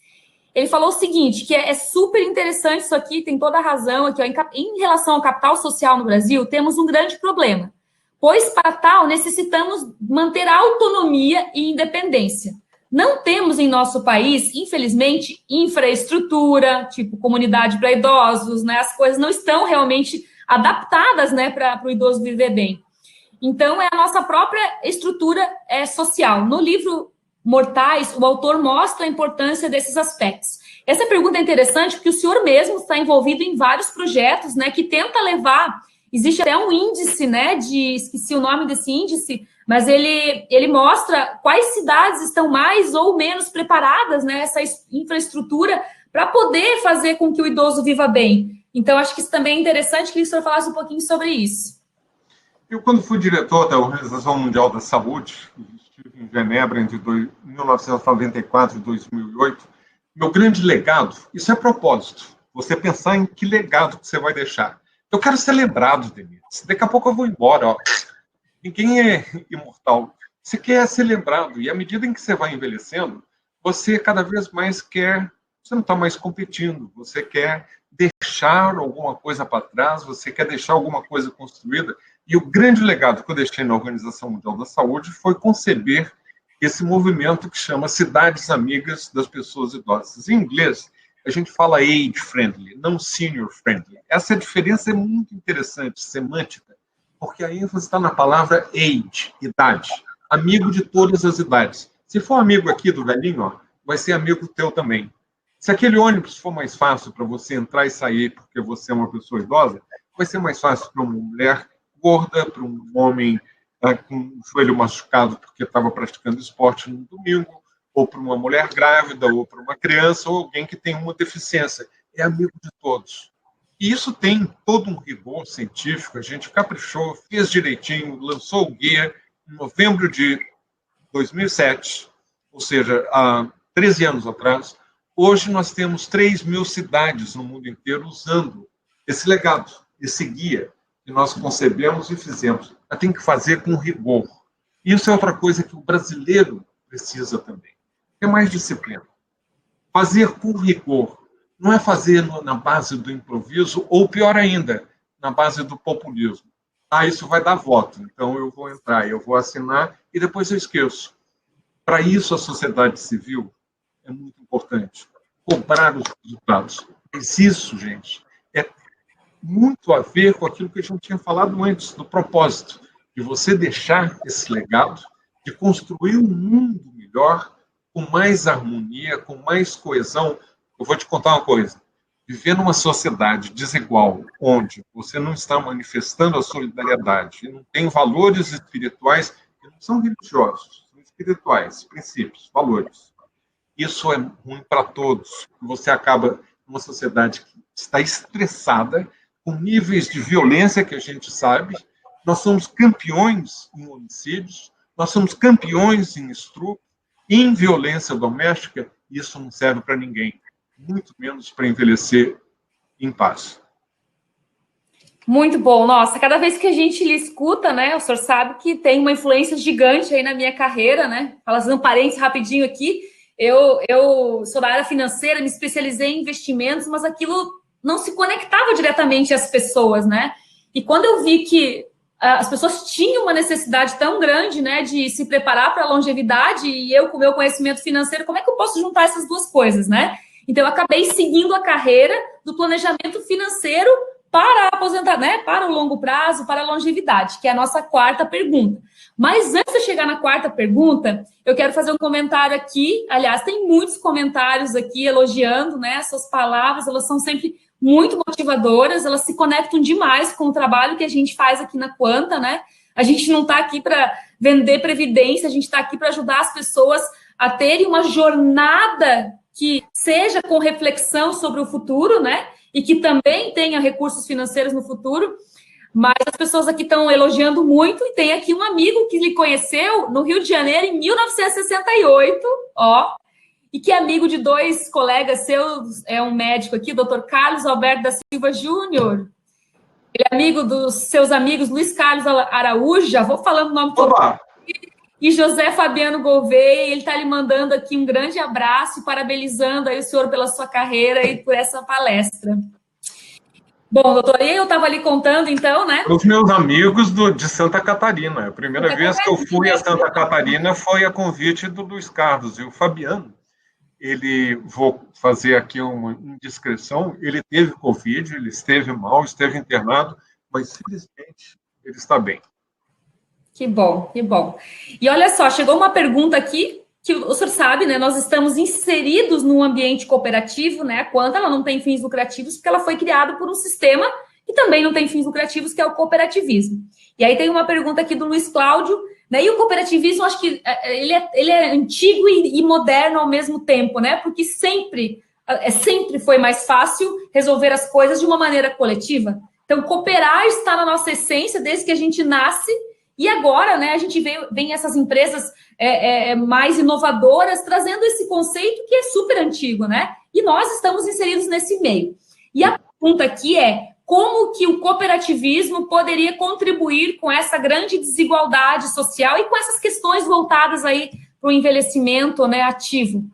Ele falou o seguinte, que é super interessante isso aqui, tem toda a razão aqui, ó, em relação ao capital social no Brasil, temos um grande problema, pois para tal necessitamos manter a autonomia e independência. Não temos em nosso país, infelizmente, infraestrutura, tipo comunidade para idosos, né? As coisas não estão realmente adaptadas, né, para o idoso viver bem. Então, é a nossa própria estrutura social. No livro Mortais, o autor mostra a importância desses aspectos. Essa pergunta é interessante porque o senhor mesmo está envolvido em vários projetos, né, que tenta levar... Existe até um índice, né, esqueci o nome desse índice, mas ele mostra quais cidades estão mais ou menos preparadas, né, essa infraestrutura para poder fazer com que o idoso viva bem. Então, acho que isso também é interessante que o senhor falasse um pouquinho sobre isso. Eu, quando fui diretor da Organização Mundial da Saúde, estive em Genebra entre 1994 e 2008, meu grande legado, isso é propósito, você pensar em que legado que você vai deixar. Eu quero ser lembrado, Denise. Daqui a pouco eu vou embora. Ó. Ninguém é imortal. Você quer ser lembrado. E à medida em que você vai envelhecendo, você cada vez mais quer... Você não está mais competindo. Você quer deixar alguma coisa para trás. Você quer deixar alguma coisa construída. E o grande legado que eu deixei na Organização Mundial da Saúde foi conceber esse movimento que chama Cidades Amigas das Pessoas Idosas. Em inglês, a gente fala age-friendly, não senior-friendly. Essa diferença é muito interessante, semântica, porque a ênfase está na palavra age, idade. Amigo de todas as idades. Se for amigo aqui do velhinho, ó, vai ser amigo teu também. Se aquele ônibus for mais fácil para você entrar e sair porque você é uma pessoa idosa, vai ser mais fácil para uma mulher gorda, para um homem com o joelho machucado porque estava praticando esporte no domingo, ou para uma mulher grávida, ou para uma criança, ou alguém que tem uma deficiência. É amigo de todos. E isso tem todo um rigor científico, a gente caprichou, fez direitinho, lançou o guia em novembro de 2007, ou seja, há 13 anos atrás. Hoje nós temos 3.000 cidades no mundo inteiro usando esse legado, esse guia que nós concebemos e fizemos. Mas tem que fazer com rigor. Isso é outra coisa que o brasileiro precisa também. É mais disciplina. Fazer com rigor. Não é fazer na base do improviso, ou pior ainda, na base do populismo. Ah, isso vai dar voto, então eu vou entrar, eu vou assinar e depois eu esqueço. Para isso, a sociedade civil é muito importante. Cobrar os resultados. Mas isso, gente, é muito a ver com aquilo que a gente tinha falado antes, do propósito, de você deixar esse legado, de construir um mundo melhor, com mais harmonia, com mais coesão. Eu vou te contar uma coisa. Viver numa sociedade desigual, onde você não está manifestando a solidariedade, não tem valores espirituais, que não são religiosos, são espirituais, princípios, valores. Isso é ruim para todos. Você acaba numa sociedade que está estressada, com níveis de violência que a gente sabe. Nós somos campeões em homicídios, nós somos campeões em estupro, em violência doméstica. Isso não serve para ninguém, muito menos para envelhecer em paz. Muito bom. Nossa, cada vez que a gente lhe escuta, né, o senhor sabe que tem uma influência gigante aí na minha carreira, né? Fazendo um parênteses rapidinho aqui, eu sou da área financeira, me especializei em investimentos, mas aquilo não se conectava diretamente às pessoas, né? E quando eu vi que as pessoas tinham uma necessidade tão grande, né, de se preparar para a longevidade, e eu, com o meu conhecimento financeiro, como é que eu posso juntar essas duas coisas, né? Então, eu acabei seguindo a carreira do planejamento financeiro para aposentar, né, para o longo prazo, para a longevidade, que é a nossa quarta pergunta. Mas antes de chegar na quarta pergunta, eu quero fazer um comentário aqui. Aliás, tem muitos comentários aqui elogiando, né, as suas palavras, elas são sempre muito motivadoras, elas se conectam demais com o trabalho que a gente faz aqui na Quanta, né? A gente não está aqui para vender previdência, a gente está aqui para ajudar as pessoas a terem uma jornada que seja com reflexão sobre o futuro, né? E que também tenha recursos financeiros no futuro. Mas as pessoas aqui estão elogiando muito, e tem aqui um amigo que lhe conheceu no Rio de Janeiro em 1968, ó, e que é amigo de dois colegas seus, é um médico aqui, Dr. Carlos Alberto da Silva Júnior. Ele é amigo dos seus amigos Luiz Carlos Araújo, já vou falando o nome todo. E José Fabiano Gouveia, ele está lhe mandando aqui um grande abraço, parabenizando aí o senhor pela sua carreira e por essa palestra. Bom, doutor, eu estava ali contando, então, né? Os meus amigos de Santa Catarina. A primeira vez que eu fui a Santa Catarina foi a convite do Luiz Carlos. E o Fabiano, vou fazer aqui uma indiscrição, ele teve Covid, ele esteve mal, esteve internado, mas, felizmente, ele está bem. Que bom, que bom. E olha só, chegou uma pergunta aqui, que o senhor sabe, né, nós estamos inseridos num ambiente cooperativo, né, a Quanta, ela não tem fins lucrativos, porque ela foi criada por um sistema que também não tem fins lucrativos, que é o cooperativismo. E aí tem uma pergunta aqui do Luiz Cláudio, né, e o cooperativismo, acho que ele é antigo e moderno ao mesmo tempo, né, porque sempre foi mais fácil resolver as coisas de uma maneira coletiva. Então, cooperar está na nossa essência desde que a gente nasce. E agora, né, a gente vem essas empresas mais inovadoras trazendo esse conceito que é super antigo, né? E nós estamos inseridos nesse meio. E a pergunta aqui é: como que o cooperativismo poderia contribuir com essa grande desigualdade social e com essas questões voltadas aí para o envelhecimento, né, ativo?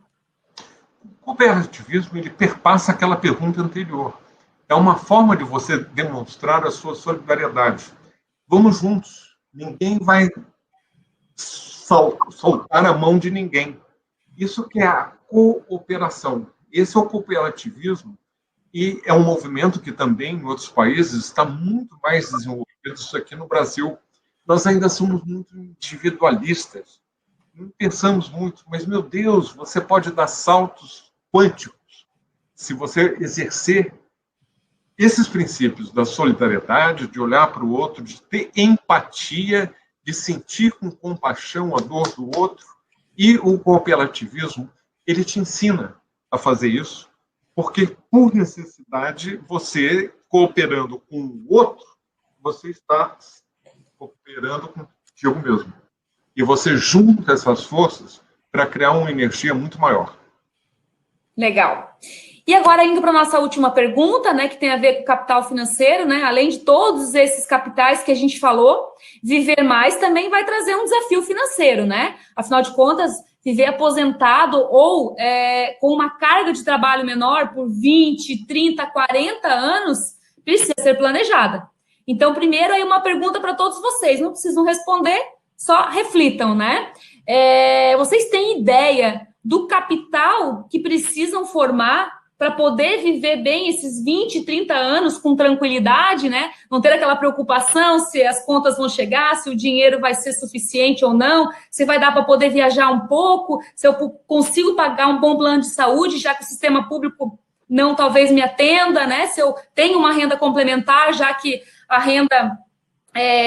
O cooperativismo, ele perpassa aquela pergunta anterior. É uma forma de você demonstrar a sua solidariedade. Vamos juntos. Ninguém vai soltar a mão de ninguém. Isso que é a cooperação. Esse é o cooperativismo, e é um movimento que também em outros países está muito mais desenvolvido. Isso aqui no Brasil, nós ainda somos muito individualistas. Não pensamos muito, mas, meu Deus, você pode dar saltos quânticos se você exercer esses princípios da solidariedade, de olhar para o outro, de ter empatia, de sentir com compaixão a dor do outro. E o cooperativismo, ele te ensina a fazer isso, porque, por necessidade, você, cooperando com o outro, você está cooperando contigo mesmo. E você junta essas forças para criar uma energia muito maior. Legal. E agora, indo para a nossa última pergunta, né, que tem a ver com capital financeiro, né, além de todos esses capitais que a gente falou, viver mais também vai trazer um desafio financeiro, né? Afinal de contas, viver aposentado ou com uma carga de trabalho menor por 20, 30, 40 anos precisa ser planejada. Então, primeiro, aí uma pergunta para todos vocês, não precisam responder, só reflitam, né? Vocês têm ideia do capital que precisam formar para poder viver bem esses 20, 30 anos com tranquilidade, né? Não ter aquela preocupação se as contas vão chegar, se o dinheiro vai ser suficiente ou não, se vai dar para poder viajar um pouco, se eu consigo pagar um bom plano de saúde, já que o sistema público não talvez me atenda, né? Se eu tenho uma renda complementar, já que a renda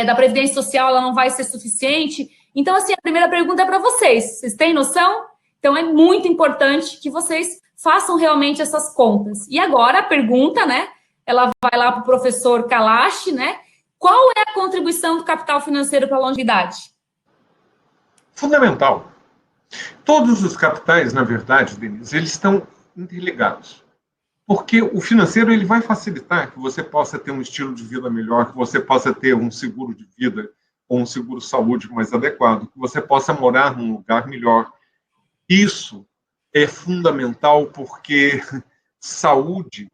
da Previdência Social ela não vai ser suficiente. Então, assim, a primeira pergunta é para vocês. Vocês têm noção? Então, é muito importante que vocês façam realmente essas contas. E agora a pergunta, né? Ela vai lá para o professor Kalash, né? Qual é a contribuição do capital financeiro para a longevidade? Fundamental. Todos os capitais, na verdade, Denise, eles estão interligados. Porque o financeiro ele vai facilitar que você possa ter um estilo de vida melhor, que você possa ter um seguro de vida ou um seguro saúde mais adequado, que você possa morar num lugar melhor. Isso é fundamental porque saúde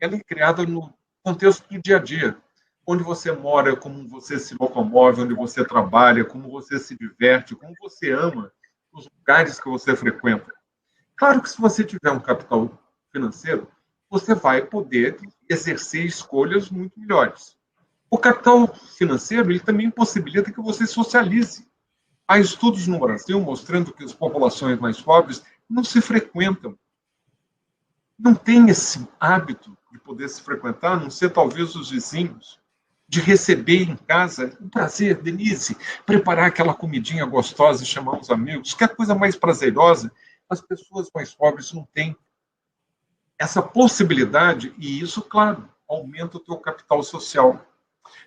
ela é criada no contexto do dia a dia, onde você mora, como você se locomove, onde você trabalha, como você se diverte, como você ama os lugares que você frequenta. Claro que se você tiver um capital financeiro, você vai poder exercer escolhas muito melhores. O capital financeiro ele também possibilita que você socialize. Há estudos no Brasil mostrando que as populações mais pobres não se frequentam. Não têm esse hábito de poder se frequentar, a não ser talvez os vizinhos, de receber em casa o prazer, Denise, preparar aquela comidinha gostosa e chamar os amigos, que é a coisa mais prazerosa. As pessoas mais pobres não têm essa possibilidade e isso, claro, aumenta o teu capital social.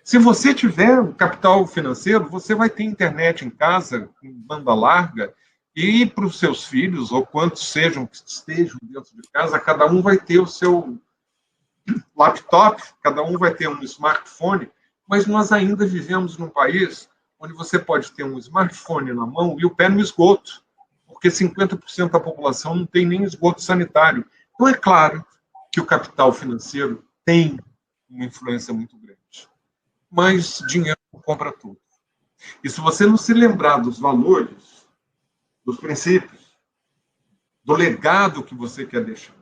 Se você tiver um capital financeiro, você vai ter internet em casa, com banda larga, e para os seus filhos, ou quantos sejam que estejam dentro de casa, cada um vai ter o seu laptop, cada um vai ter um smartphone, mas nós ainda vivemos num país onde você pode ter um smartphone na mão e o pé no esgoto, porque 50% da população não tem nem esgoto sanitário. Então, é claro que o capital financeiro tem uma influência muito grande. Mas dinheiro não compra tudo. E se você não se lembrar dos valores, dos princípios, do legado que você quer deixar,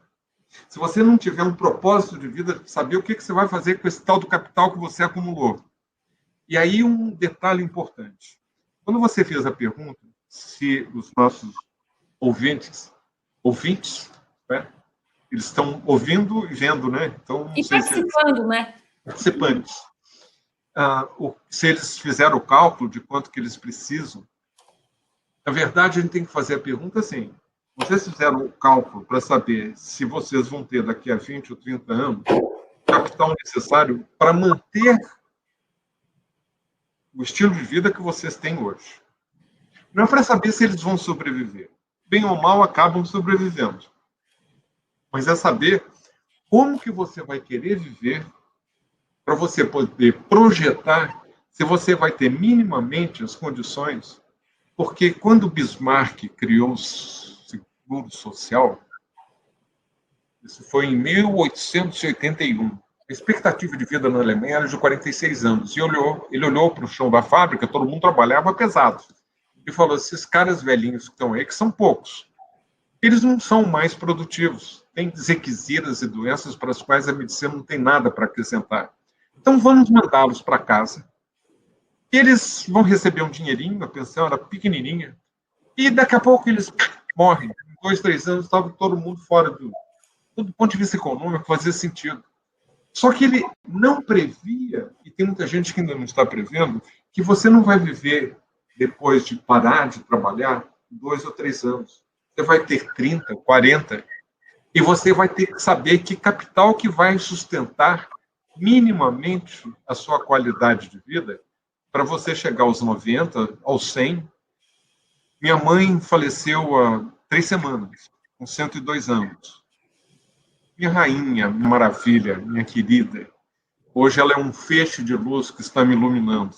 se você não tiver um propósito de vida, saber o que você vai fazer com esse tal do capital que você acumulou. E aí um detalhe importante. Quando você fez a pergunta, se os nossos ouvintes, né, eles estão ouvindo e vendo, né? Então, não E sei se participando, né? participantes. Se eles fizeram o cálculo de quanto que eles precisam, na verdade, a gente tem que fazer a pergunta assim, vocês fizeram o cálculo para saber se vocês vão ter daqui a 20 ou 30 anos o capital necessário para manter o estilo de vida que vocês têm hoje. Não é para saber se eles vão sobreviver. Bem ou mal, acabam sobrevivendo. Mas é saber como que você vai querer viver para você poder projetar se você vai ter minimamente as condições. Porque quando Bismarck criou o seguro social, isso foi em 1881, a expectativa de vida na Alemanha era de 46 anos. E ele olhou para o chão da fábrica, todo mundo trabalhava pesado. E falou, esses caras velhinhos que estão aí, que são poucos, eles não são mais produtivos. Tem requisitas e doenças para as quais a medicina não tem nada para acrescentar. Então, vamos mandá-los para casa. Eles vão receber um dinheirinho, a pensão era pequenininha, e daqui a pouco eles morrem. Em 2, 3 anos, estava todo mundo fora do ponto de vista econômico, fazia sentido. Só que ele não previa, e tem muita gente que ainda não está prevendo, que você não vai viver, depois de parar de trabalhar, 2 ou 3 anos. Você vai ter 30, 40, e você vai ter que saber que capital que vai sustentar minimamente a sua qualidade de vida para você chegar aos 90, aos 100. Minha mãe faleceu há 3 semanas, com 102 anos. Minha rainha, minha maravilha, minha querida. Hoje ela é um feixe de luz que está me iluminando.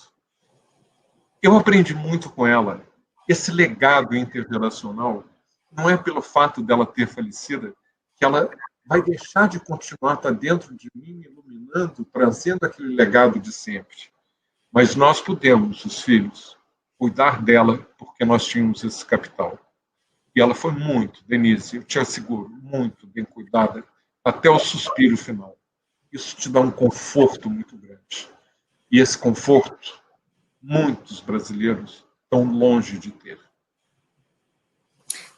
Eu aprendi muito com ela. Esse legado intergeracional não é pelo fato dela ter falecido que ela vai deixar de continuar a estar dentro de mim, iluminando, trazendo aquele legado de sempre. Mas nós podemos, os filhos, cuidar dela porque nós tínhamos esse capital. E ela foi muito, Denise, eu te asseguro, muito bem cuidada, até o suspiro final. Isso te dá um conforto muito grande. E esse conforto, muitos brasileiros estão longe de ter.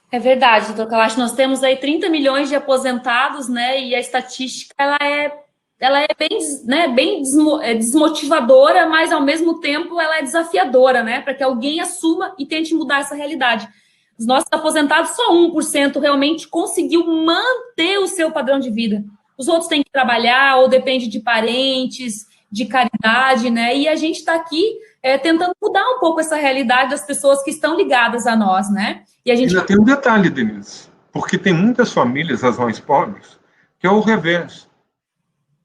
É verdade, doutor Kalash. Nós temos aí 30 milhões de aposentados, né? E a estatística ela é bem, né, bem desmotivadora, mas ao mesmo tempo ela é desafiadora, né? Para que alguém assuma e tente mudar essa realidade. Os nossos aposentados, só 1% realmente conseguiu manter o seu padrão de vida. Os outros têm que trabalhar ou depende de parentes, de caridade, né? E a gente está aqui tentando mudar um pouco essa realidade das pessoas que estão ligadas a nós, né? E a gente... Ainda tem um detalhe, Denise, porque tem muitas famílias, as mais pobres, que é o revés.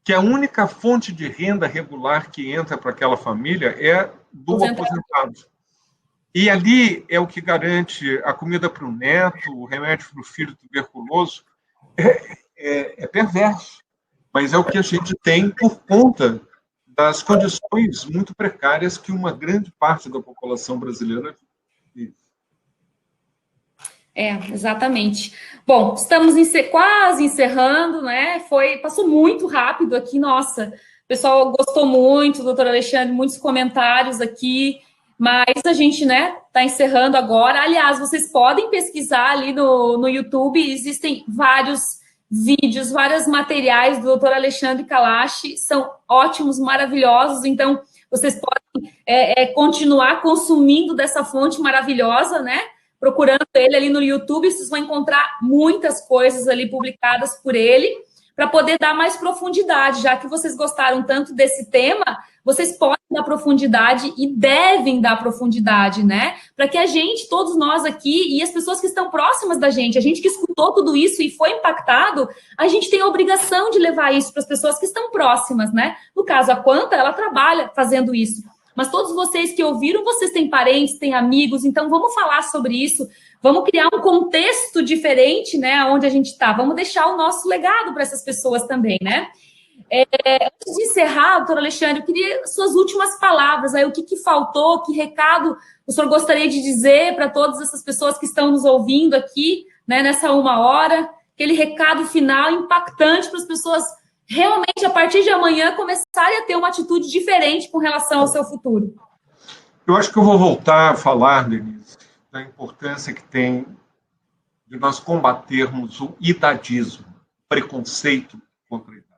Que a única fonte de renda regular que entra para aquela família é do aposentado. E ali é o que garante a comida para o neto, o remédio para o filho tuberculoso. É perverso. mas é o que a gente tem por conta das condições muito precárias que uma grande parte da população brasileira vive. Exatamente. Bom, estamos quase encerrando, né? Passou muito rápido aqui, nossa. O pessoal gostou muito, doutor Alexandre, muitos comentários aqui, mas a gente, né, está encerrando agora. Aliás, vocês podem pesquisar ali no YouTube, existem vários vídeos, vários materiais do doutor Alexandre Kalash, são ótimos, maravilhosos, então vocês podem continuar consumindo dessa fonte maravilhosa, né? Procurando ele ali no YouTube, vocês vão encontrar muitas coisas ali publicadas por ele, para poder dar mais profundidade, já que vocês gostaram tanto desse tema, vocês podem dar profundidade e devem dar profundidade, né? Para que a gente, todos nós aqui, e as pessoas que estão próximas da gente, a gente que escutou tudo isso e foi impactado, a gente tem a obrigação de levar isso para as pessoas que estão próximas, né? No caso, a Quanta, ela trabalha fazendo isso. Mas todos vocês que ouviram, vocês têm parentes, têm amigos, então vamos falar sobre isso, vamos criar um contexto diferente, né, onde a gente está, vamos deixar o nosso legado para essas pessoas também, né? Antes de encerrar, doutor Alexandre, eu queria suas últimas palavras, aí, o que faltou, que recado o senhor gostaria de dizer para todas essas pessoas que estão nos ouvindo aqui, né, nessa 1 hora, aquele recado final impactante para as pessoas realmente, a partir de amanhã, começarem a ter uma atitude diferente com relação ao seu futuro? Eu acho que eu vou voltar a falar, Denise, da importância que tem de nós combatermos o idadismo, preconceito contra a idade.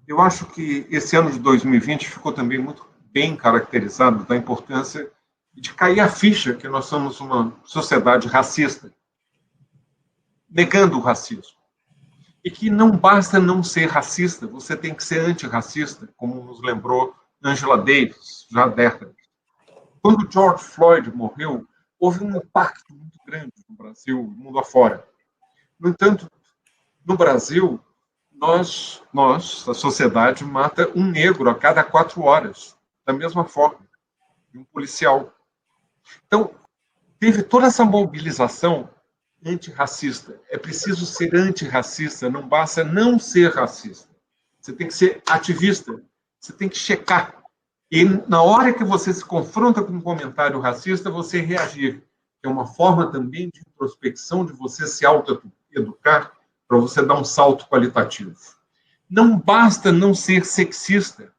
Eu acho que esse ano de 2020 ficou também muito bem caracterizado da importância de cair a ficha que nós somos uma sociedade racista, negando o racismo. E que não basta não ser racista, você tem que ser antirracista, como nos lembrou Angela Davis, já há décadas. Quando George Floyd morreu, houve um impacto muito grande no Brasil, no mundo afora. No entanto, no Brasil, nós, a sociedade, mata um negro a cada 4 horas, da mesma forma, de um policial. Então, teve toda essa mobilização antirracista. É preciso ser antirracista, não basta não ser racista. Você tem que ser ativista, você tem que checar. E na hora que você se confronta com um comentário racista, você reagir. É uma forma também de introspecção, de você se autoeducar, para você dar um salto qualitativo. Não basta não ser sexista.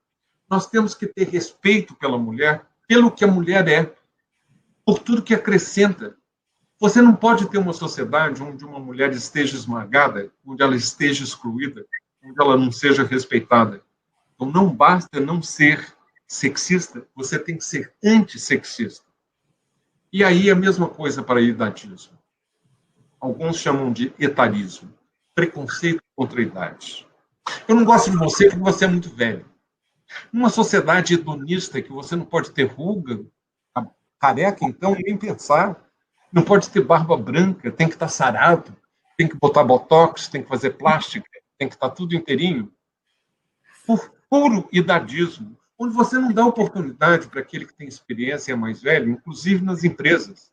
Nós temos que ter respeito pela mulher, pelo que a mulher é, por tudo que acrescenta. Você não pode ter uma sociedade onde uma mulher esteja esmagada, onde ela esteja excluída, onde ela não seja respeitada. Então, não basta não ser sexista, você tem que ser antissexista. E aí a mesma coisa para idadismo. Alguns chamam de etarismo, preconceito contra a idade. Eu não gosto de você porque você é muito velho. Numa sociedade hedonista que você não pode ter ruga, careca, então, nem pensar. Não pode ter barba branca, tem que estar sarado, tem que botar botox, tem que fazer plástica, tem que estar tudo inteirinho. Por puro idadismo, onde você não dá oportunidade para aquele que tem experiência e é mais velho, inclusive nas empresas.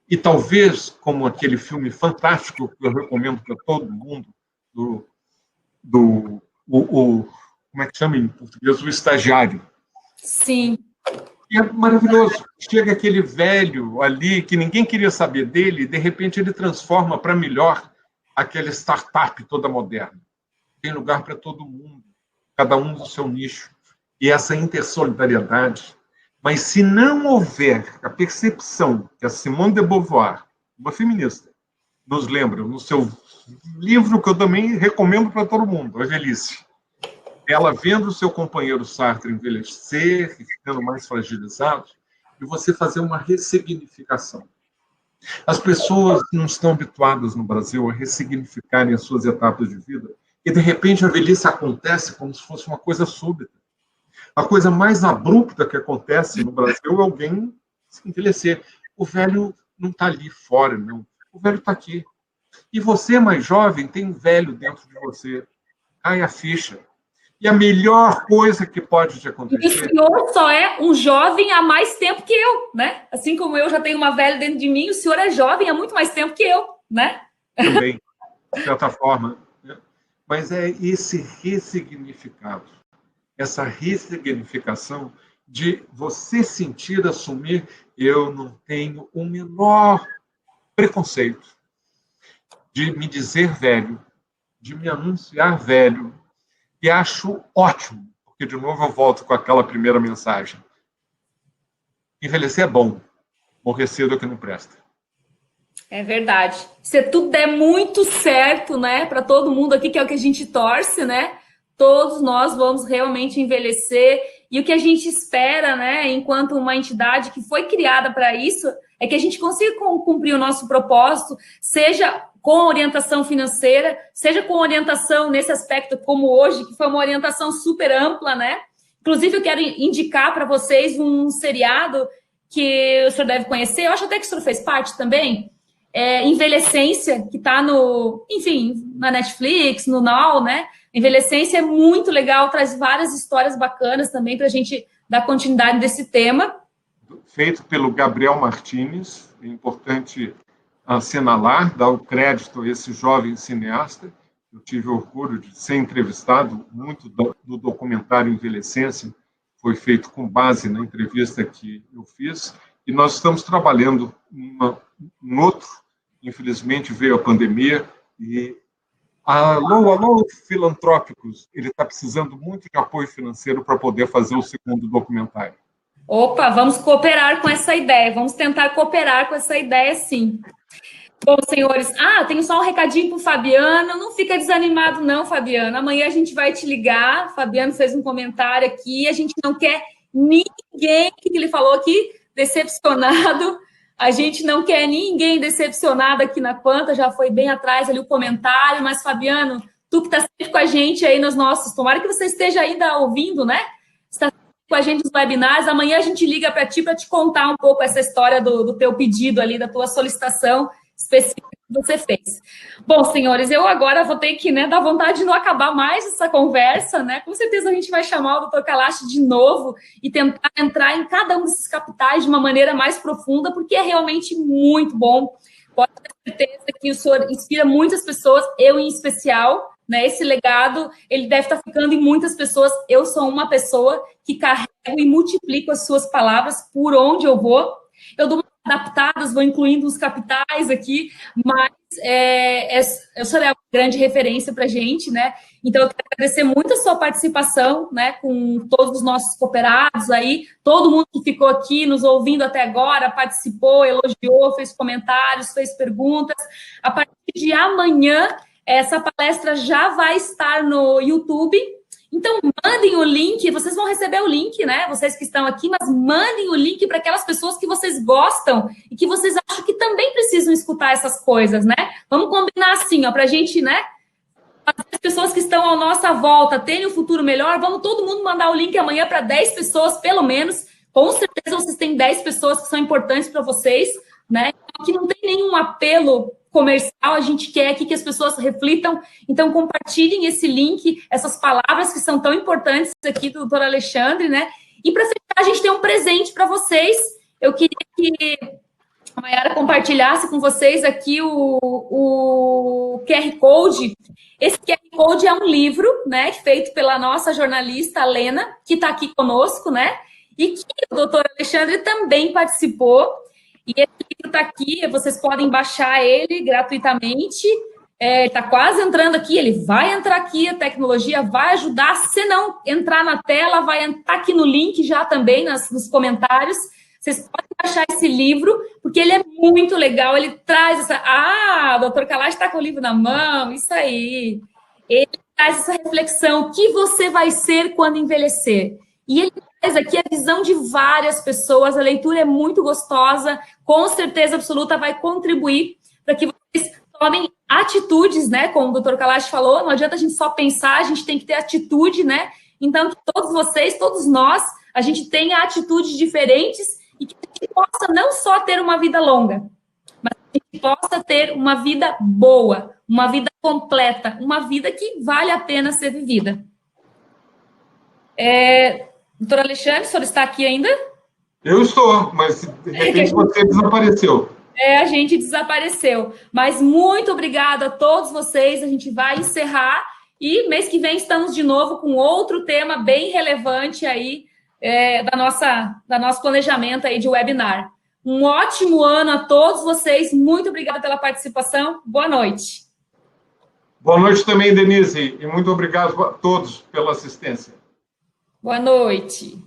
E talvez, como aquele filme fantástico que eu recomendo para todo mundo, como é que chama em português? O Estagiário. Sim. E é maravilhoso. Chega aquele velho ali, que ninguém queria saber dele, e de repente ele transforma para melhor aquela startup toda moderna. Tem lugar para todo mundo, cada um do seu nicho. E essa intersolidariedade. Mas se não houver a percepção que a Simone de Beauvoir, uma feminista, nos lembra no seu livro, que eu também recomendo para todo mundo, A Velhice, ela vendo o seu companheiro Sartre envelhecer e ficando mais fragilizado, e você fazer uma ressignificação. As pessoas não estão habituadas no Brasil a ressignificarem as suas etapas de vida, e de repente a velhice acontece como se fosse uma coisa súbita. A coisa mais abrupta que acontece no Brasil é alguém envelhecer. O velho não está ali fora, não. O velho está aqui. E você, mais jovem, tem um velho dentro de você. Cai a ficha. E a melhor coisa que pode te acontecer... E o senhor só é um jovem há mais tempo que eu, né? Assim como eu já tenho uma velha dentro de mim, o senhor é jovem há muito mais tempo que eu, né? Também, de certa forma. mas é esse ressignificado, essa ressignificação de você sentir, assumir, eu não tenho o menor preconceito de me dizer velho, de me anunciar velho, e acho ótimo, porque, de novo, eu volto com aquela primeira mensagem. Envelhecer é bom, morrer cedo é que não presta. É verdade. Se tudo der muito certo, né, para todo mundo aqui, que é o que a gente torce, né, todos nós vamos realmente envelhecer. E o que a gente espera, né, enquanto uma entidade que foi criada para isso, é que a gente consiga cumprir o nosso propósito, seja com orientação financeira, seja com orientação nesse aspecto como hoje, que foi uma orientação super ampla, né? Inclusive, eu quero indicar para vocês um seriado que o senhor deve conhecer, eu acho até que o senhor fez parte também, Envelhecência, que está na Netflix, no Now, né? Envelhecência é muito legal, traz várias histórias bacanas também para a gente dar continuidade desse tema. Feito pelo Gabriel Martins, é importante assinalar, dar o crédito a esse jovem cineasta. Eu tive o orgulho de ser entrevistado, muito do documentário Envelhecência foi feito com base na entrevista que eu fiz, e nós estamos trabalhando em outro, infelizmente veio a pandemia, e alô, filantrópicos, ele está precisando muito de apoio financeiro para poder fazer o segundo documentário. Opa, vamos cooperar com essa ideia, vamos tentar cooperar com essa ideia, sim. Bom, senhores, tenho só um recadinho para o Fabiano, não fica desanimado não, Fabiano, amanhã a gente vai te ligar, Fabiano fez um comentário aqui, a gente não quer ninguém, que ele falou aqui, decepcionado, a gente não quer ninguém decepcionado aqui na Quanta, já foi bem atrás ali o comentário, mas Fabiano, tu que está sempre com a gente aí nos nossos, tomara que você esteja ainda ouvindo, né? Está com a gente nos webinars, amanhã a gente liga para ti contar um pouco essa história do teu pedido ali, da tua solicitação específica que você fez. Bom, senhores, eu agora vou ter que, né, dar vontade de não acabar mais essa conversa, né? Com certeza a gente vai chamar o Dr. Kalash de novo e tentar entrar em cada um desses capitais de uma maneira mais profunda, porque é realmente muito bom. Pode ter certeza que o senhor inspira muitas pessoas, eu em especial, né? Esse legado, ele deve estar ficando em muitas pessoas. Eu sou uma pessoa que carrego e multiplico as suas palavras por onde eu vou. Eu dou adaptadas, vou incluindo os capitais aqui, mas o senhor é uma grande referência para a gente, né? Então, eu quero agradecer muito a sua participação, né, com todos os nossos cooperados aí, todo mundo que ficou aqui nos ouvindo até agora, participou, elogiou, fez comentários, fez perguntas. A partir de amanhã, essa palestra já vai estar no YouTube. Então, mandem o link, vocês vão receber o link, né? Vocês que estão aqui, mas mandem o link para aquelas pessoas que vocês gostam e que vocês acham que também precisam escutar essas coisas, né? Vamos combinar assim, ó, para a gente, né? As pessoas que estão à nossa volta terem um futuro melhor, vamos todo mundo mandar o link amanhã para 10 pessoas, pelo menos. Com certeza vocês têm 10 pessoas que são importantes para vocês, né? Que não tem nenhum apelo comercial, a gente quer aqui que as pessoas reflitam, então compartilhem esse link, essas palavras que são tão importantes aqui do doutor Alexandre, né? E para fechar, a gente tem um presente para vocês. Eu queria que a Mayara compartilhasse com vocês aqui o QR Code. Esse QR Code é um livro, né, feito pela nossa jornalista Lena, que está aqui conosco, né? E que o doutor Alexandre também participou. E esse livro está aqui, vocês podem baixar ele gratuitamente. Está quase entrando aqui, ele vai entrar aqui, a tecnologia vai ajudar. Se não entrar na tela, vai entrar aqui no link já também, nos comentários. Vocês podem baixar esse livro, porque ele é muito legal, ele traz essa... o Dr. Kalash está com o livro na mão, isso aí. Ele traz essa reflexão, o que você vai ser quando envelhecer? E ele traz aqui a visão de várias pessoas, a leitura é muito gostosa, com certeza absoluta vai contribuir para que vocês tomem atitudes, né? Como o Dr. Kalash falou, não adianta a gente só pensar, a gente tem que ter atitude, né? Então, que todos vocês, todos nós, a gente tenha atitudes diferentes e que a gente possa não só ter uma vida longa, mas que a gente possa ter uma vida boa, uma vida completa, uma vida que vale a pena ser vivida. Doutor Alexandre, o senhor está aqui ainda? Eu estou, mas de repente você desapareceu. A gente desapareceu. Mas muito obrigada a todos vocês. A gente vai encerrar E mês que vem estamos de novo com outro tema bem relevante aí da nosso planejamento aí de webinar. Um ótimo ano a todos vocês. Muito obrigada pela participação. Boa noite. Boa noite também, Denise, e muito obrigado a todos pela assistência. Boa noite.